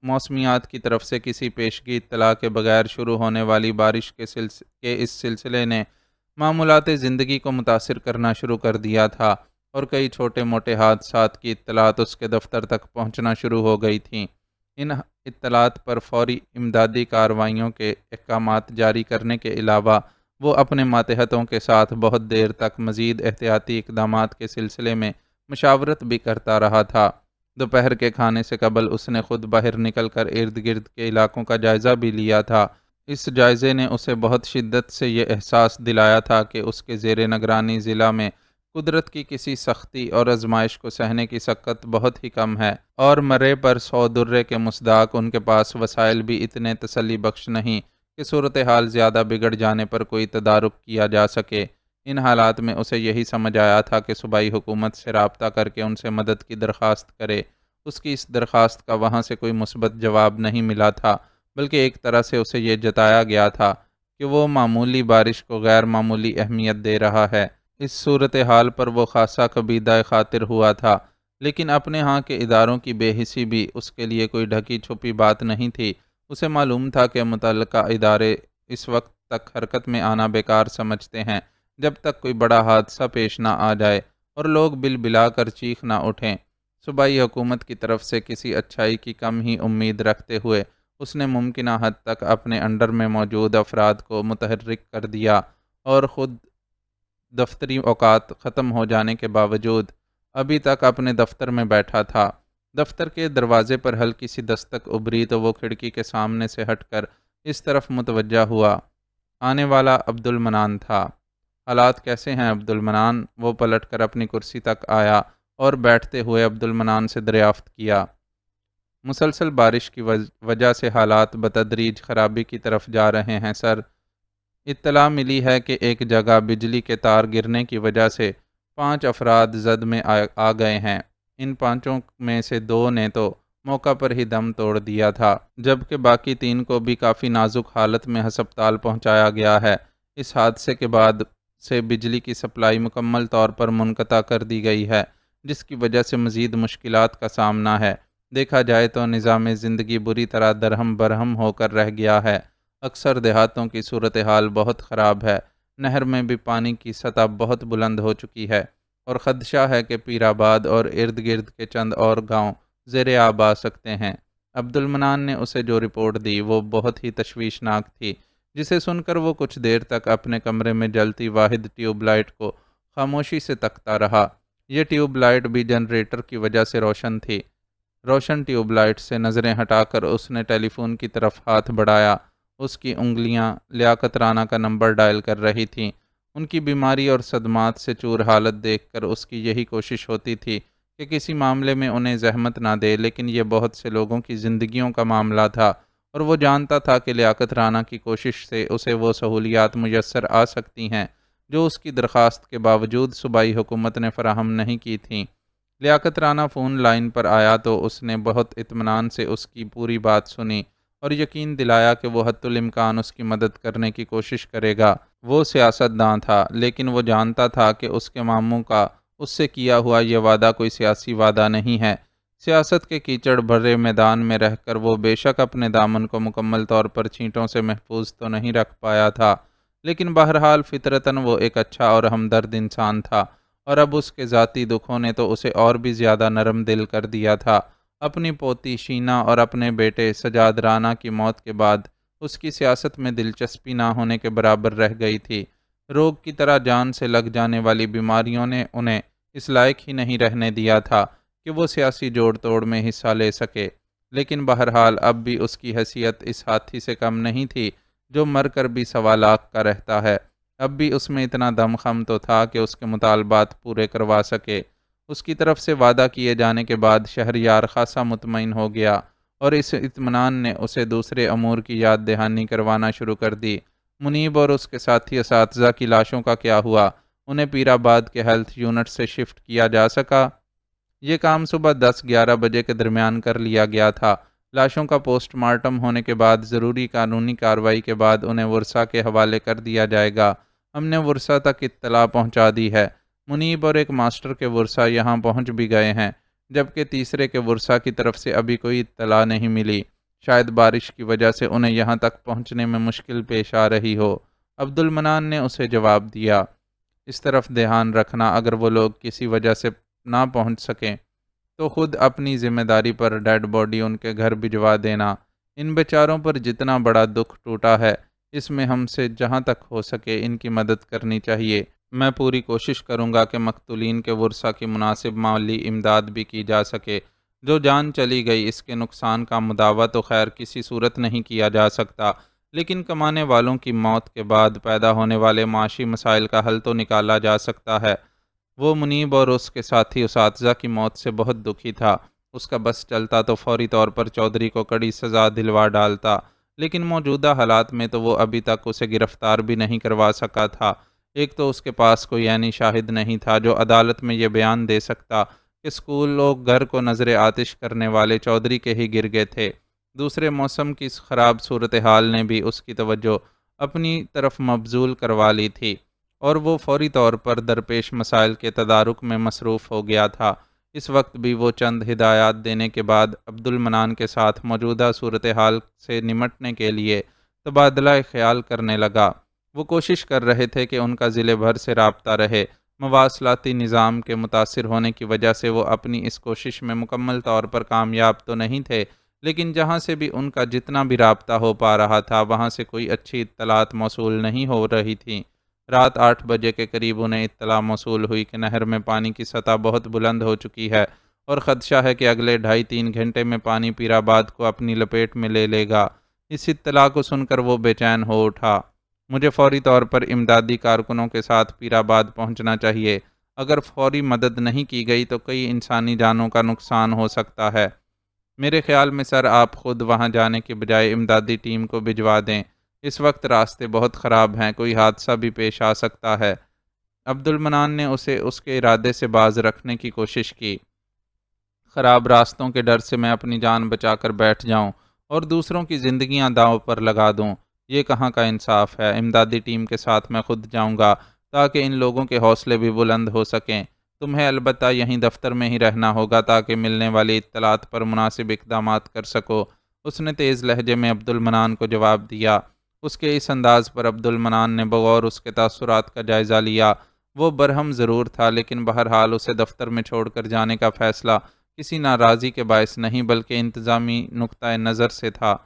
موسمیات کی طرف سے کسی پیشگی اطلاع کے بغیر شروع ہونے والی بارش کے اس سلسلے نے معمولات زندگی کو متاثر کرنا شروع کر دیا تھا اور کئی چھوٹے موٹے حادثات کی اطلاعات اس کے دفتر تک پہنچنا شروع ہو گئی تھیں۔ ان اطلاعات پر فوری امدادی کارروائیوں کے احکامات جاری کرنے کے علاوہ وہ اپنے ماتحتوں کے ساتھ بہت دیر تک مزید احتیاطی اقدامات کے سلسلے میں مشاورت بھی کرتا رہا تھا۔ دوپہر کے کھانے سے قبل اس نے خود باہر نکل کر ارد گرد کے علاقوں کا جائزہ بھی لیا تھا۔ اس جائزے نے اسے بہت شدت سے یہ احساس دلایا تھا کہ اس کے زیر نگرانی ضلع میں قدرت کی کسی سختی اور آزمائش کو سہنے کی سکت بہت ہی کم ہے، اور مرے پر 100 درے کے مصداق ان کے پاس وسائل بھی اتنے تسلی بخش نہیں کہ صورتحال زیادہ بگڑ جانے پر کوئی تدارک کیا جا سکے۔ ان حالات میں اسے یہی سمجھ آیا تھا کہ صوبائی حکومت سے رابطہ کر کے ان سے مدد کی درخواست کرے۔ اس کی اس درخواست کا وہاں سے کوئی مثبت جواب نہیں ملا تھا، بلکہ ایک طرح سے اسے یہ جتایا گیا تھا کہ وہ معمولی بارش کو غیر معمولی اہمیت دے رہا ہے۔ اس صورتحال پر وہ خاصا کبیدہ خاطر ہوا تھا، لیکن اپنے ہاں کے اداروں کی بے حسی بھی اس کے لیے کوئی ڈھکی چھپی بات نہیں تھی۔ اسے معلوم تھا کہ متعلقہ ادارے اس وقت تک حرکت میں آنا بیکار سمجھتے ہیں جب تک کوئی بڑا حادثہ پیش نہ آ جائے اور لوگ بل بلا کر چیخ نہ اٹھیں۔ صوبائی حکومت کی طرف سے کسی اچھائی کی کم ہی امید رکھتے ہوئے اس نے ممکنہ حد تک اپنے انڈر میں موجود افراد کو متحرک کر دیا اور خود دفتری اوقات ختم ہو جانے کے باوجود ابھی تک اپنے دفتر میں بیٹھا تھا۔ دفتر کے دروازے پر ہلکی سی دستک ابھری تو وہ کھڑکی کے سامنے سے ہٹ کر اس طرف متوجہ ہوا۔ آنے والا عبد المنان تھا۔ حالات کیسے ہیں عبد المنان؟ وہ پلٹ کر اپنی کرسی تک آیا اور بیٹھتے ہوئے عبد المنان سے دریافت کیا۔ مسلسل بارش کی وجہ سے حالات بتدریج خرابی کی طرف جا رہے ہیں سر۔ اطلاع ملی ہے کہ ایک جگہ بجلی کے تار گرنے کی وجہ سے 5 افراد زد میں آ گئے ہیں۔ ان 5 میں سے 2 نے تو موقع پر ہی دم توڑ دیا تھا، جبکہ باقی 3 کو بھی کافی نازک حالت میں ہسپتال پہنچایا گیا ہے۔ اس حادثے کے بعد سے بجلی کی سپلائی مکمل طور پر منقطع کر دی گئی ہے، جس کی وجہ سے مزید مشکلات کا سامنا ہے۔ دیکھا جائے تو نظام زندگی بری طرح درہم برہم ہو کر رہ گیا ہے۔ اکثر دیہاتوں کی صورتحال بہت خراب ہے۔ نہر میں بھی پانی کی سطح بہت بلند ہو چکی ہے اور خدشہ ہے کہ پیرآباد اور ارد گرد کے چند اور گاؤں زیر آب آ سکتے ہیں۔ عبد المنان نے اسے جو رپورٹ دی وہ بہت ہی تشویشناک تھی، جسے سن کر وہ کچھ دیر تک اپنے کمرے میں جلتی واحد ٹیوب لائٹ کو خاموشی سے تکتا رہا۔ یہ ٹیوب لائٹ بھی جنریٹر کی وجہ سے روشن تھی۔ روشن ٹیوب لائٹ سے نظریں ہٹا کر اس نے ٹیلی فون کی طرف ہاتھ بڑھایا۔ اس کی انگلیاں لیاقت رانا کا نمبر ڈائل کر رہی تھیں۔ ان کی بیماری اور صدمات سے چور حالت دیکھ کر اس کی یہی کوشش ہوتی تھی کہ کسی معاملے میں انہیں زحمت نہ دے، لیکن یہ بہت سے لوگوں کی زندگیوں کا معاملہ تھا اور وہ جانتا تھا کہ لیاقت رانا کی کوشش سے اسے وہ سہولیات میسر آ سکتی ہیں جو اس کی درخواست کے باوجود صوبائی حکومت نے فراہم نہیں کی تھیں۔ لیاقت رانا فون لائن پر آیا تو اس نے بہت اطمینان سے اس کی پوری بات سنی اور یقین دلایا کہ وہ حتی الامکان اس کی مدد کرنے کی کوشش کرے گا۔ وہ سیاستداں تھا، لیکن وہ جانتا تھا کہ اس کے ماموں کا اس سے کیا ہوا یہ وعدہ کوئی سیاسی وعدہ نہیں ہے۔ سیاست کے کیچڑ بھرے میدان میں رہ کر وہ بے شک اپنے دامن کو مکمل طور پر چینٹوں سے محفوظ تو نہیں رکھ پایا تھا، لیکن بہرحال فطرتاً وہ ایک اچھا اور ہمدرد انسان تھا، اور اب اس کے ذاتی دکھوں نے تو اسے اور بھی زیادہ نرم دل کر دیا تھا۔ اپنی پوتی شینا اور اپنے بیٹے سجاد رانا کی موت کے بعد اس کی سیاست میں دلچسپی نہ ہونے کے برابر رہ گئی تھی۔ روگ کی طرح جان سے لگ جانے والی بیماریوں نے انہیں اس لائق ہی نہیں رہنے دیا تھا کہ وہ سیاسی جوڑ توڑ میں حصہ لے سکے، لیکن بہرحال اب بھی اس کی حیثیت اس ہاتھی سے کم نہیں تھی جو مر کر بھی 1.25 کا رہتا ہے۔ اب بھی اس میں اتنا دم خم تو تھا کہ اس کے مطالبات پورے کروا سکے۔ اس کی طرف سے وعدہ کیے جانے کے بعد شہریار خاصا مطمئن ہو گیا اور اس اطمینان نے اسے دوسرے امور کی یاد دہانی کروانا شروع کر دی۔ منیب اور اس کے ساتھی اساتذہ کی لاشوں کا کیا ہوا؟ انہیں پیر آباد کے ہیلتھ یونٹ سے شفٹ کیا جا سکا؟ یہ کام صبح 10-11 بجے کے درمیان کر لیا گیا تھا۔ لاشوں کا پوسٹ مارٹم ہونے کے بعد ضروری قانونی کارروائی کے بعد انہیں ورثاء کے حوالے کر دیا جائے گا۔ ہم نے ورثاء تک اطلاع پہنچا دی ہے۔ منیب اور ایک ماسٹر کے ورثاء یہاں پہنچ بھی گئے ہیں، جبکہ تیسرے کے ورثاء کی طرف سے ابھی کوئی اطلاع نہیں ملی۔ شاید بارش کی وجہ سے انہیں یہاں تک پہنچنے میں مشکل پیش آ رہی ہو۔ عبد المنان نے اسے جواب دیا، اس طرف دھیان رکھنا، اگر وہ لوگ کسی وجہ سے نہ پہنچ سکیں تو خود اپنی ذمہ داری پر ڈیڈ باڈی ان کے گھر بھجوا دینا۔ ان بیچاروں پر جتنا بڑا دکھ ٹوٹا ہے، اس میں ہم سے جہاں تک ہو سکے ان کی مدد کرنی چاہیے۔ میں پوری کوشش کروں گا کہ مقتولین کے ورثاء کی مناسب مالی امداد بھی کی جا سکے۔ جو جان چلی گئی، اس کے نقصان کا مداوع تو خیر کسی صورت نہیں کیا جا سکتا، لیکن کمانے والوں کی موت کے بعد پیدا ہونے والے معاشی مسائل کا حل تو نکالا جا سکتا ہے۔ وہ منیب اور اس کے ساتھی اساتذہ کی موت سے بہت دکھی تھا۔ اس کا بس چلتا تو فوری طور پر چودھری کو کڑی سزا دلوا ڈالتا، لیکن موجودہ حالات میں تو وہ ابھی تک اسے گرفتار بھی نہیں کروا سکا تھا۔ ایک تو اس کے پاس کوئی عینی شاہد نہیں تھا جو عدالت میں یہ بیان دے سکتا کہ اسکول لوگ گھر کو نظر آتش کرنے والے چودھری کے ہی گر گئے تھے۔ دوسرے، موسم کی اس خراب صورتحال نے بھی اس کی توجہ اپنی طرف مبذول کروا لی تھی، اور وہ فوری طور پر درپیش مسائل کے تدارک میں مصروف ہو گیا تھا۔ اس وقت بھی وہ چند ہدایات دینے کے بعد عبد المنان کے ساتھ موجودہ صورتحال سے نمٹنے کے لیے تبادلہ خیال کرنے لگا۔ وہ کوشش کر رہے تھے کہ ان کا ضلع بھر سے رابطہ رہے۔ مواصلاتی نظام کے متاثر ہونے کی وجہ سے وہ اپنی اس کوشش میں مکمل طور پر کامیاب تو نہیں تھے، لیکن جہاں سے بھی ان کا جتنا بھی رابطہ ہو پا رہا تھا وہاں سے کوئی اچھی اطلاعات موصول نہیں ہو رہی تھیں۔ رات 8 بجے کے قریب انہیں اطلاع موصول ہوئی کہ نہر میں پانی کی سطح بہت بلند ہو چکی ہے اور خدشہ ہے کہ اگلے 2.5-3 گھنٹے میں پانی پیر آباد کو اپنی لپیٹ میں لے لے گا۔ اس اطلاع کو سن کر وہ بے چین ہو اٹھا۔ مجھے فوری طور پر امدادی کارکنوں کے ساتھ پیر آباد پہنچنا چاہیے۔ اگر فوری مدد نہیں کی گئی تو کئی انسانی جانوں کا نقصان ہو سکتا ہے۔ میرے خیال میں سر، آپ خود وہاں جانے کے بجائے امدادی ٹیم کو بھجوا دیں۔ اس وقت راستے بہت خراب ہیں، کوئی حادثہ بھی پیش آ سکتا ہے۔ عبد المنان نے اسے اس کے ارادے سے باز رکھنے کی کوشش کی۔ خراب راستوں کے ڈر سے میں اپنی جان بچا کر بیٹھ جاؤں اور دوسروں کی زندگیاں داؤ پر لگا دوں، یہ کہاں کا انصاف ہے؟ امدادی ٹیم کے ساتھ میں خود جاؤں گا تاکہ ان لوگوں کے حوصلے بھی بلند ہو سکیں۔ تمہیں البتہ یہیں دفتر میں ہی رہنا ہوگا تاکہ ملنے والی اطلاعات پر مناسب اقدامات کر سکو، اس نے تیز لہجے میں عبد المنان کو جواب دیا۔ اس کے اس انداز پر عبد المنان نے بغور اس کے تاثرات کا جائزہ لیا۔ وہ برہم ضرور تھا، لیکن بہرحال اسے دفتر میں چھوڑ کر جانے کا فیصلہ کسی ناراضی کے باعث نہیں بلکہ انتظامی نقطہ نظر سے تھا۔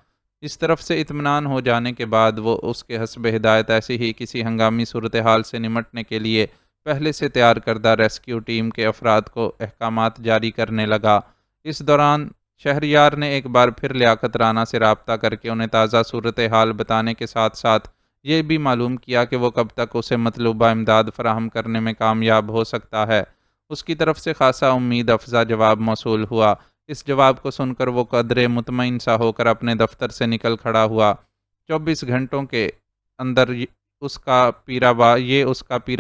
اس طرف سے اطمینان ہو جانے کے بعد وہ اس کے حسب ہدایت ایسی ہی کسی ہنگامی صورتحال سے نمٹنے کے لیے پہلے سے تیار کردہ ریسکیو ٹیم کے افراد کو احکامات جاری کرنے لگا۔ اس دوران شہریار نے ایک بار پھر لیاقت رانا سے رابطہ کر کے انہیں تازہ صورتحال بتانے کے ساتھ ساتھ یہ بھی معلوم کیا کہ وہ کب تک اسے مطلوبہ امداد فراہم کرنے میں کامیاب ہو سکتا ہے۔ اس کی طرف سے خاصا امید افزا جواب موصول ہوا۔ اس جواب کو سن کر وہ قدرے مطمئن سا ہو کر اپنے دفتر سے نکل کھڑا ہوا۔ 24 گھنٹوں کے اندر اس کا پیر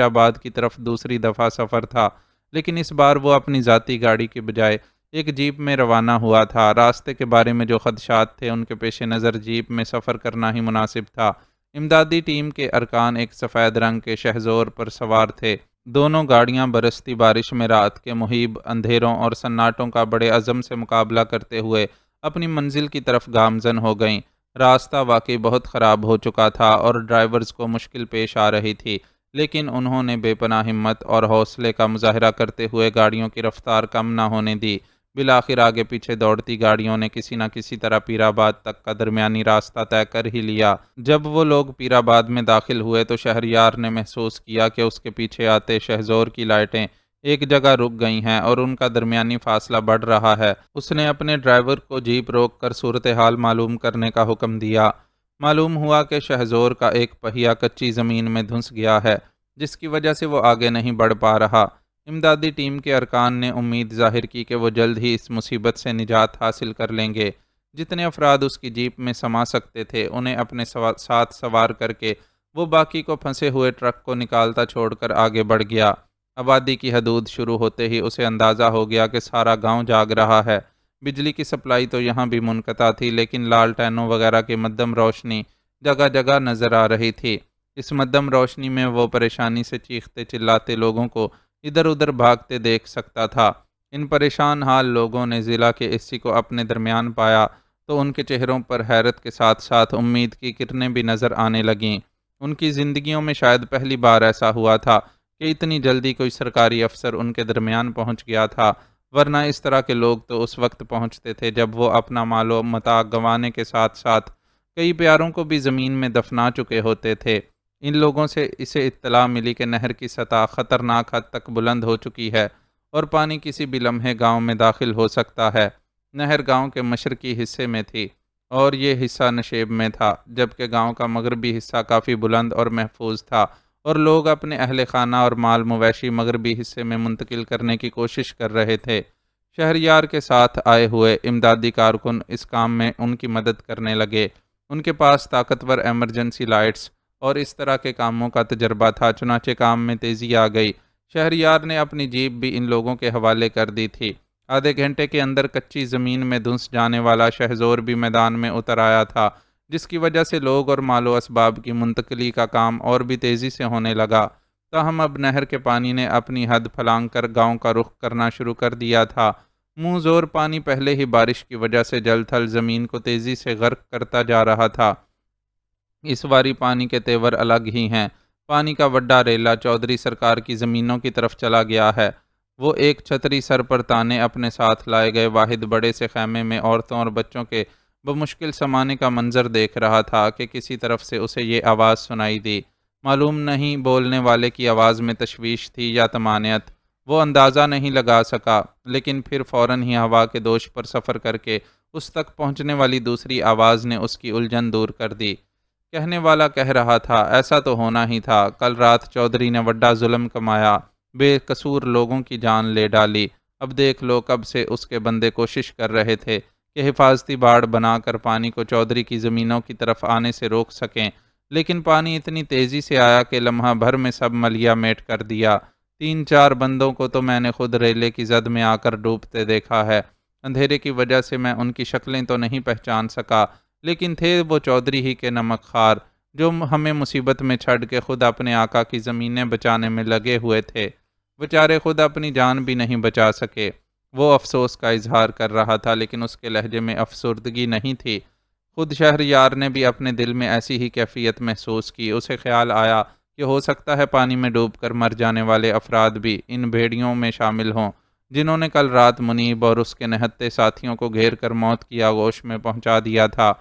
آباد کی طرف دوسری دفعہ سفر تھا، لیکن اس بار وہ اپنی ذاتی گاڑی کے بجائے ایک جیپ میں روانہ ہوا تھا۔ راستے کے بارے میں جو خدشات تھے ان کے پیش نظر جیپ میں سفر کرنا ہی مناسب تھا۔ امدادی ٹیم کے ارکان ایک سفید رنگ کے شہزور پر سوار تھے۔ دونوں گاڑیاں برستی بارش میں رات کے مہیب اندھیروں اور سناٹوں کا بڑے عزم سے مقابلہ کرتے ہوئے اپنی منزل کی طرف گامزن ہو گئیں۔ راستہ واقعی بہت خراب ہو چکا تھا اور ڈرائیورز کو مشکل پیش آ رہی تھی، لیکن انہوں نے بے پناہ ہمت اور حوصلے کا مظاہرہ کرتے ہوئے گاڑیوں کی رفتار کم نہ ہونے دی۔ بالآخر آگے پیچھے دوڑتی گاڑیوں نے کسی نہ کسی طرح پیر آباد تک کا درمیانی راستہ طے کر ہی لیا۔ جب وہ لوگ پیر آباد میں داخل ہوئے تو شہریار نے محسوس کیا کہ اس کے پیچھے آتے شہزور کی لائٹیں ایک جگہ رک گئی ہیں اور ان کا درمیانی فاصلہ بڑھ رہا ہے۔ اس نے اپنے ڈرائیور کو جیپ روک کر صورتحال معلوم کرنے کا حکم دیا۔ معلوم ہوا کہ شہزور کا ایک پہیہ کچی زمین میں دھنس گیا ہے، جس کی وجہ سے وہ آگے نہیں بڑھ پا رہا۔ امدادی ٹیم کے ارکان نے امید ظاہر کی کہ وہ جلد ہی اس مصیبت سے نجات حاصل کر لیں گے۔ جتنے افراد اس کی جیپ میں سما سکتے تھے انہیں اپنے ساتھ سوار کر کے وہ باقی کو پھنسے ہوئے ٹرک کو نکالتا چھوڑ کر آگے بڑھ گیا۔ آبادی کی حدود شروع ہوتے ہی اسے اندازہ ہو گیا کہ سارا گاؤں جاگ رہا ہے۔ بجلی کی سپلائی تو یہاں بھی منقطع تھی، لیکن لالٹینوں وغیرہ کی مدھم روشنی جگہ جگہ نظر آ رہی تھی۔ اس مدھم روشنی میں وہ پریشانی سے چیختے چلاتے لوگوں کو ادھر ادھر بھاگتے دیکھ سکتا تھا۔ ان پریشان حال لوگوں نے ضلع کے ایس سی کو اپنے درمیان پایا تو ان کے چہروں پر حیرت کے ساتھ ساتھ امید کی کرنیں بھی نظر آنے لگیں۔ ان کی زندگیوں میں شاید پہلی بار ایسا ہوا تھا کہ اتنی جلدی کوئی سرکاری افسر ان کے درمیان پہنچ گیا تھا، ورنہ اس طرح کے لوگ تو اس وقت پہنچتے تھے جب وہ اپنا مال و متاع گنوانے کے ساتھ ساتھ کئی پیاروں کو بھی زمین میں دفنا چکے ہوتے تھے۔ ان لوگوں سے اسے اطلاع ملی کہ نہر کی سطح خطرناک حد تک بلند ہو چکی ہے اور پانی کسی بھی لمحے گاؤں میں داخل ہو سکتا ہے۔ نہر گاؤں کے مشرقی حصے میں تھی اور یہ حصہ نشیب میں تھا، جبکہ گاؤں کا مغربی حصہ کافی بلند اور محفوظ تھا، اور لوگ اپنے اہل خانہ اور مال مویشی مغربی حصے میں منتقل کرنے کی کوشش کر رہے تھے۔ شہریار کے ساتھ آئے ہوئے امدادی کارکن اس کام میں ان کی مدد کرنے لگے۔ ان کے پاس طاقتور ایمرجنسی لائٹس اور اس طرح کے کاموں کا تجربہ تھا، چنانچہ کام میں تیزی آ گئی۔ شہریار نے اپنی جیپ بھی ان لوگوں کے حوالے کر دی تھی۔ آدھے گھنٹے کے اندر کچی زمین میں دھنس جانے والا شہزور بھی میدان میں اتر آیا تھا، جس کی وجہ سے لوگ اور مال و اسباب کی منتقلی کا کام اور بھی تیزی سے ہونے لگا۔ تاہم اب نہر کے پانی نے اپنی حد پھلانگ کر گاؤں کا رخ کرنا شروع کر دیا تھا۔ منہ زور پانی پہلے ہی بارش کی وجہ سے جل تھل زمین کو تیزی سے غرق کرتا جا رہا تھا۔ اس واری پانی کے تیور الگ ہی ہیں۔ پانی کا وڈا ریلا چودھری سرکار کی زمینوں کی طرف چلا گیا ہے۔ وہ ایک چھتری سر پر تانے اپنے ساتھ لائے گئے واحد بڑے سے خیمے میں عورتوں اور بچوں کے بمشکل سمانے کا منظر دیکھ رہا تھا کہ کسی طرف سے اسے یہ آواز سنائی دی۔ معلوم نہیں بولنے والے کی آواز میں تشویش تھی یا طمانینت، وہ اندازہ نہیں لگا سکا، لیکن پھر فوراً ہی ہوا کے دوش پر سفر کر کے اس تک پہنچنے والی دوسری آواز نے اس کی الجھن دور کر دی۔ کہنے والا کہہ رہا تھا، ایسا تو ہونا ہی تھا، کل رات چودھری نے وڈا ظلم کمایا، بے قصور لوگوں کی جان لے ڈالی۔ اب دیکھ لو، کب سے اس کے بندے کوشش کر رہے تھے کہ حفاظتی باڑ بنا کر پانی کو چودھری کی زمینوں کی طرف آنے سے روک سکیں، لیکن پانی اتنی تیزی سے آیا کہ لمحہ بھر میں سب ملیا میٹ کر دیا۔ 3-4 بندوں کو تو میں نے خود ریلے کی زد میں آ کر ڈوبتے دیکھا ہے۔ اندھیرے کی وجہ سے میں ان کی شکلیں تو نہیں پہچان سکا، لیکن تھے وہ چودھری ہی کے نمک خوار، جو ہمیں مصیبت میں چھڑ کے خود اپنے آقا کی زمینیں بچانے میں لگے ہوئے تھے۔ بیچارے خود اپنی جان بھی نہیں بچا سکے۔ وہ افسوس کا اظہار کر رہا تھا، لیکن اس کے لہجے میں افسردگی نہیں تھی۔ خود شہریار نے بھی اپنے دل میں ایسی ہی کیفیت محسوس کی۔ اسے خیال آیا کہ ہو سکتا ہے پانی میں ڈوب کر مر جانے والے افراد بھی ان بھیڑیوں میں شامل ہوں، جنہوں نے کل رات منیب اور اس کے نہتے ساتھیوں کو گھیر کر موت کی آغوش میں پہنچا دیا تھا۔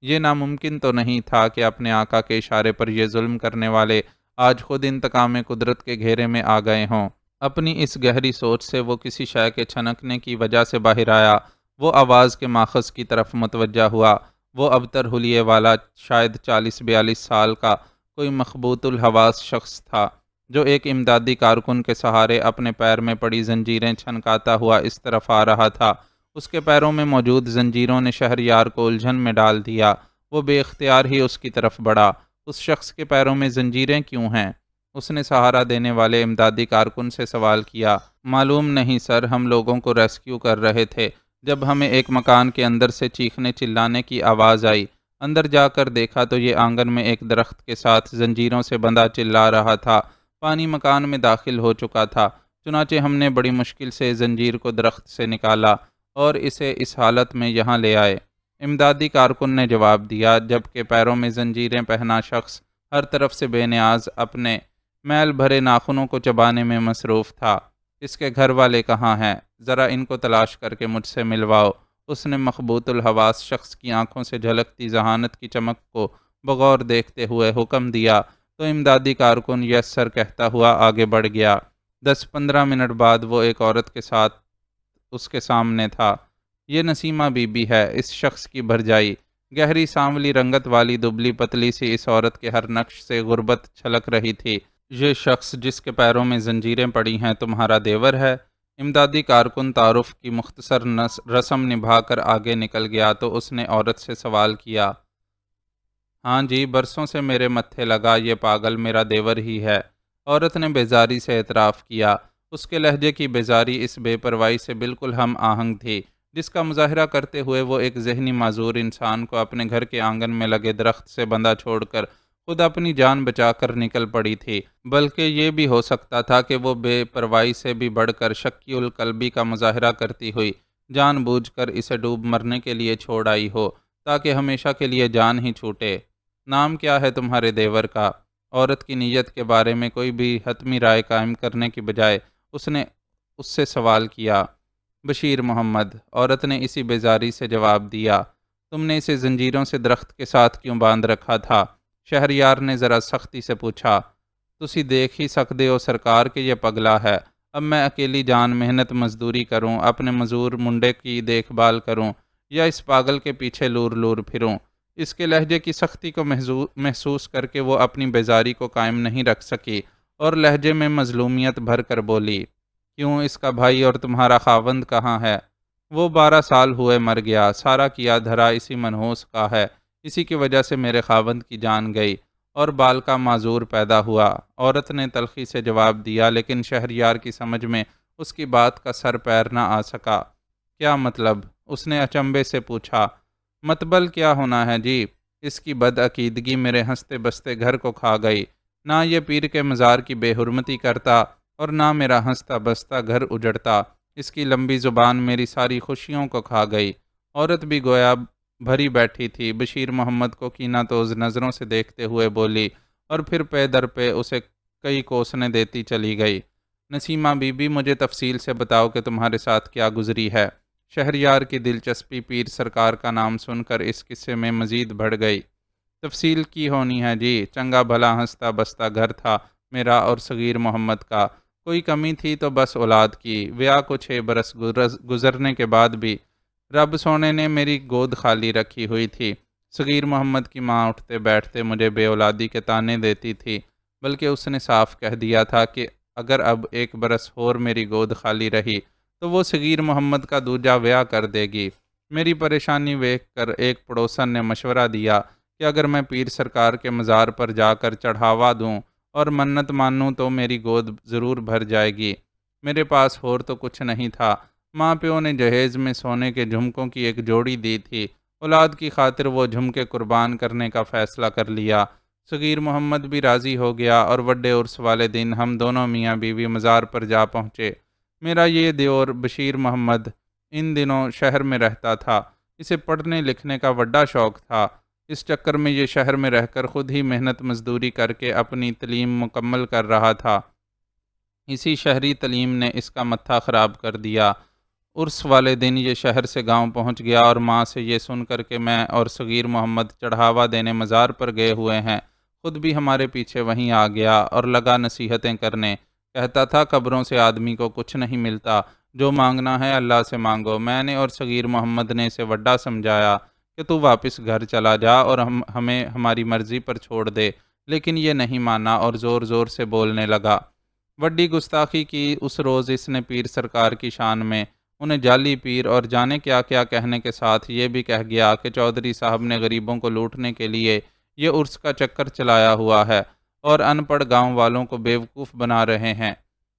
یہ ناممکن تو نہیں تھا کہ اپنے آقا کے اشارے پر یہ ظلم کرنے والے آج خود انتقام قدرت کے گھیرے میں آ گئے ہوں۔ اپنی اس گہری سوچ سے وہ کسی شے کے چھنکنے کی وجہ سے باہر آیا۔ وہ آواز کے ماخذ کی طرف متوجہ ہوا۔ وہ ابتر حلیے والا، شاید 40-42 سال کا کوئی مخبوط الحواس شخص تھا، جو ایک امدادی کارکن کے سہارے اپنے پیر میں پڑی زنجیریں چھنکاتا ہوا اس طرف آ رہا تھا۔ اس کے پیروں میں موجود زنجیروں نے شہریار کو الجھن میں ڈال دیا۔ وہ بے اختیار ہی اس کی طرف بڑھا۔ اس شخص کے پیروں میں زنجیریں کیوں ہیں؟ اس نے سہارا دینے والے امدادی کارکن سے سوال کیا۔ معلوم نہیں سر، ہم لوگوں کو ریسکیو کر رہے تھے جب ہمیں ایک مکان کے اندر سے چیخنے چلانے کی آواز آئی۔ اندر جا کر دیکھا تو یہ آنگن میں ایک درخت کے ساتھ زنجیروں سے بندھا چلا رہا تھا۔ پانی مکان میں داخل ہو چکا تھا، چنانچہ ہم نے بڑی مشکل سے زنجیر کو درخت سے نکالا اور اسے اس حالت میں یہاں لے آئے، امدادی کارکن نے جواب دیا، جبکہ پیروں میں زنجیریں پہنا شخص ہر طرف سے بے نیاز اپنے میل بھرے ناخنوں کو چبانے میں مصروف تھا۔ اس کے گھر والے کہاں ہیں؟ ذرا ان کو تلاش کر کے مجھ سے ملواؤ۔ اس نے مخبوط الحواس شخص کی آنکھوں سے جھلکتی ذہانت کی چمک کو بغور دیکھتے ہوئے حکم دیا تو امدادی کارکن یس سر کہتا ہوا آگے بڑھ گیا۔ 10-15 منٹ بعد وہ ایک عورت کے ساتھ اس کے سامنے تھا۔ یہ نسیمہ بی بی ہے، اس شخص کی بھرجائی گہری سانولی رنگت والی دبلی پتلی سی اس عورت کے ہر نقش سے غربت چھلک رہی تھی۔ یہ شخص جس کے پیروں میں زنجیریں پڑی ہیں تمہارا دیور ہے؟ امدادی کارکن تعارف کی مختصر رسم نبھا کر آگے نکل گیا تو اس نے عورت سے سوال کیا۔ ہاں جی، برسوں سے میرے متھے لگا یہ پاگل میرا دیور ہی ہے، عورت نے بیزاری سے اعتراف کیا۔ اس کے لہجے کی بیزاری اس بے پرواہی سے بالکل ہم آہنگ تھی جس کا مظاہرہ کرتے ہوئے وہ ایک ذہنی معذور انسان کو اپنے گھر کے آنگن میں لگے درخت سے بندھا چھوڑ کر خود اپنی جان بچا کر نکل پڑی تھی۔ بلکہ یہ بھی ہو سکتا تھا کہ وہ بے پرواہی سے بھی بڑھ کر شکی القلبی کا مظاہرہ کرتی ہوئی جان بوجھ کر اسے ڈوب مرنے کے لیے چھوڑ آئی ہو تاکہ ہمیشہ کے لیے جان ہی چھوٹے۔ نام کیا ہے تمہارے دیور کا؟ عورت کی نیت کے بارے میں کوئی بھی حتمی رائے قائم کرنے کی بجائے اس نے اس سے سوال کیا۔ بشیر محمد، عورت نے اسی بیزاری سے جواب دیا۔ تم نے اسے زنجیروں سے درخت کے ساتھ کیوں باندھ رکھا تھا؟ شہریار نے ذرا سختی سے پوچھا۔ تسی دیکھ ہی سکتے ہو سرکار کہ یہ پگلا ہے۔ اب میں اکیلی جان محنت مزدوری کروں، اپنے مزور منڈے کی دیکھ بھال کروں یا اس پاگل کے پیچھے لور لور پھروں؟ اس کے لہجے کی سختی کو محسوس کر کے وہ اپنی بیزاری کو قائم نہیں رکھ سکی اور لہجے میں مظلومیت بھر کر بولی، کیوں، اس کا بھائی اور تمہارا خاوند کہاں ہے؟ وہ 12 سال ہوئے مر گیا، سارا کیا دھرا اسی منحوس کا ہے، اسی کی وجہ سے میرے خاوند کی جان گئی اور بال کا معذور پیدا ہوا، عورت نے تلخی سے جواب دیا، لیکن شہریار کی سمجھ میں اس کی بات کا سر پیر نہ آ سکا۔ کیا مطلب؟ اس نے اچنبے سے پوچھا۔ مطبل کیا ہونا ہے جی؟ اس کی بد عقیدگی میرے ہنستے بستے گھر کو کھا گئی، نہ یہ پیر کے مزار کی بے حرمتی کرتا اور نہ میرا ہنستا بستا گھر اجڑتا، اس کی لمبی زبان میری ساری خوشیوں کو کھا گئی۔ عورت بھی گویا بھری بیٹھی تھی، بشیر محمد کو کینہ توز نظروں سے دیکھتے ہوئے بولی اور پھر پے در پہ اسے کئی کوسنے دیتی چلی گئی۔ نسیمہ بی بی، مجھے تفصیل سے بتاؤ کہ تمہارے ساتھ کیا گزری ہے۔ شہریار کی دلچسپی پیر سرکار کا نام سن کر اس قصے میں مزید بڑھ گئی۔ تفصیل کی ہونی ہے جی، چنگا بھلا ہنستا بستا گھر تھا میرا اور صغیر محمد کا، کوئی کمی تھی تو بس اولاد کی۔ ویا کو 6 برس گزرنے کے بعد بھی رب سونے نے میری گود خالی رکھی ہوئی تھی۔ صغیر محمد کی ماں اٹھتے بیٹھتے مجھے بے اولادی کے طعنے دیتی تھی، بلکہ اس نے صاف کہہ دیا تھا کہ اگر اب 1 برس اور میری گود خالی رہی تو وہ صغیر محمد کا دوجا ویا کر دے گی۔ میری پریشانی دیکھ کر ایک پڑوسن نے مشورہ دیا کہ اگر میں پیر سرکار کے مزار پر جا کر چڑھاوا دوں اور منت مانوں تو میری گود ضرور بھر جائے گی۔ میرے پاس اور تو کچھ نہیں تھا، ماں پیو نے جہیز میں سونے کے جھمکوں کی ایک جوڑی دی تھی، اولاد کی خاطر وہ جھمکے قربان کرنے کا فیصلہ کر لیا۔ صغیر محمد بھی راضی ہو گیا اور وڈے عرس والے دن ہم دونوں میاں بیوی مزار پر جا پہنچے۔ میرا یہ دیور بشیر محمد ان دنوں شہر میں رہتا تھا، اسے پڑھنے لکھنے کا بڑا شوق تھا، اس چکر میں یہ شہر میں رہ کر خود ہی محنت مزدوری کر کے اپنی تعلیم مکمل کر رہا تھا۔ اسی شہری تعلیم نے اس کا متھا خراب کر دیا۔ عرس والے دن یہ شہر سے گاؤں پہنچ گیا اور ماں سے یہ سن کر کہ میں اور صغیر محمد چڑھاوا دینے مزار پر گئے ہوئے ہیں، خود بھی ہمارے پیچھے وہیں آ گیا اور لگا نصیحتیں کرنے، کہتا تھا قبروں سے آدمی کو کچھ نہیں ملتا، جو مانگنا ہے اللہ سے مانگو۔ میں نے اور صغیر محمد نے اسے وڈا سمجھایا کہ تو واپس گھر چلا جا اور ہمیں ہماری مرضی پر چھوڑ دے، لیکن یہ نہیں مانا اور زور زور سے بولنے لگا۔ وڈی گستاخی کی اس روز اس نے پیر سرکار کی شان میں انہیں جعلی پیر اور جانے کیا کیا کہنے کے ساتھ یہ بھی کہہ گیا کہ چودھری صاحب نے غریبوں کو لوٹنے کے لیے یہ عرس کا چکر چلایا ہوا ہے اور ان پڑھ گاؤں والوں کو بیوقوف بنا رہے ہیں۔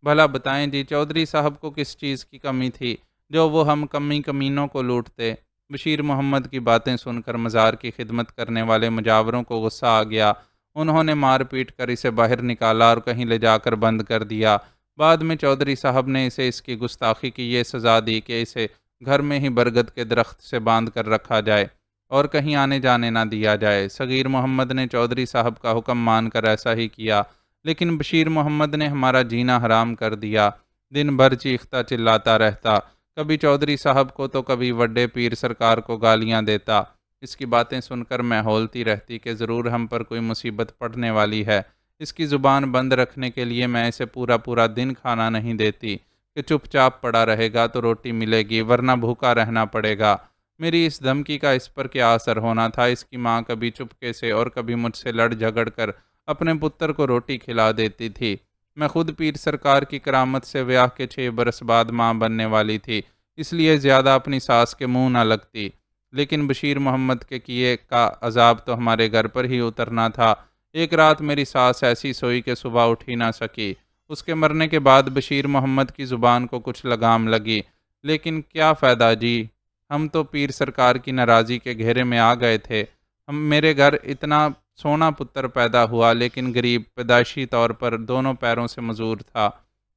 بھلا بتائیں جی، چودھری صاحب کو کس چیز کی کمی تھی جو وہ ہم کمینوں کو لوٹتے؟ بشیر محمد کی باتیں سن کر مزار کی خدمت کرنے والے مجاوروں کو غصہ آ گیا، انہوں نے مار پیٹ کر اسے باہر نکالا اور کہیں لے جا کر بند کر دیا۔ بعد میں چودھری صاحب نے اسے اس کی گستاخی کی یہ سزا دی کہ اسے گھر میں ہی برگد کے درخت سے باندھ کر رکھا جائے اور کہیں آنے جانے نہ دیا جائے۔ صغیر محمد نے چودھری صاحب کا حکم مان کر ایسا ہی کیا، لیکن بشیر محمد نے ہمارا جینا حرام کر دیا، دن بھر چیختا چلاتا رہتا، کبھی چودھری صاحب کو تو کبھی وڈے پیر سرکار کو گالیاں دیتا۔ اس کی باتیں سن کر میں ہولتی رہتی کہ ضرور ہم پر کوئی مصیبت پڑنے والی ہے۔ اس کی زبان بند رکھنے کے لیے میں اسے پورا دن کھانا نہیں دیتی کہ چپ چاپ پڑا رہے گا تو روٹی ملے گی ورنہ بھوکا رہنا پڑے گا۔ میری اس دھمکی کا اس پر کیا اثر ہونا تھا، اس کی ماں کبھی چپکے سے اور کبھی مجھ سے لڑ جھگڑ کر اپنے پتر کو روٹی کھلا دیتی تھی۔ میں خود پیر سرکار کی کرامت سے ویاہ کے 6 برس بعد ماں بننے والی تھی، اس لیے زیادہ اپنی ساس کے منہ نہ لگتی۔ لیکن بشیر محمد کے کیے کا عذاب تو ہمارے گھر پر ہی اترنا تھا۔ ایک رات میری ساس ایسی سوئی کہ صبح اٹھ ہی نہ سکی۔ اس کے مرنے کے بعد بشیر محمد کی زبان کو کچھ لگام لگی، لیکن کیا فائدہ جی، ہم تو پیر سرکار کی ناراضی کے گھیرے میں آ گئے تھے۔ میرے گھر اتنا سونا پتر پیدا ہوا، لیکن غریب، پیدائشی طور پر دونوں پیروں سے معذور تھا۔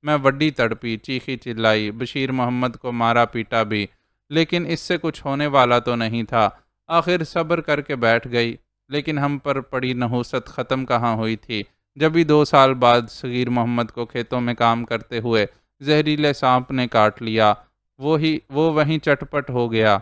میں وڈی تڑپی، چیخی چلائی، بشیر محمد کو مارا پیٹا بھی، لیکن اس سے کچھ ہونے والا تو نہیں تھا۔ آخر صبر کر کے بیٹھ گئی، لیکن ہم پر پڑی نحوست ختم کہاں ہوئی تھی۔ جبھی 2 سال بعد صغیر محمد کو کھیتوں میں کام کرتے ہوئے زہریلے سانپ نے کاٹ لیا، وہ وہیں چٹپٹ ہو گیا۔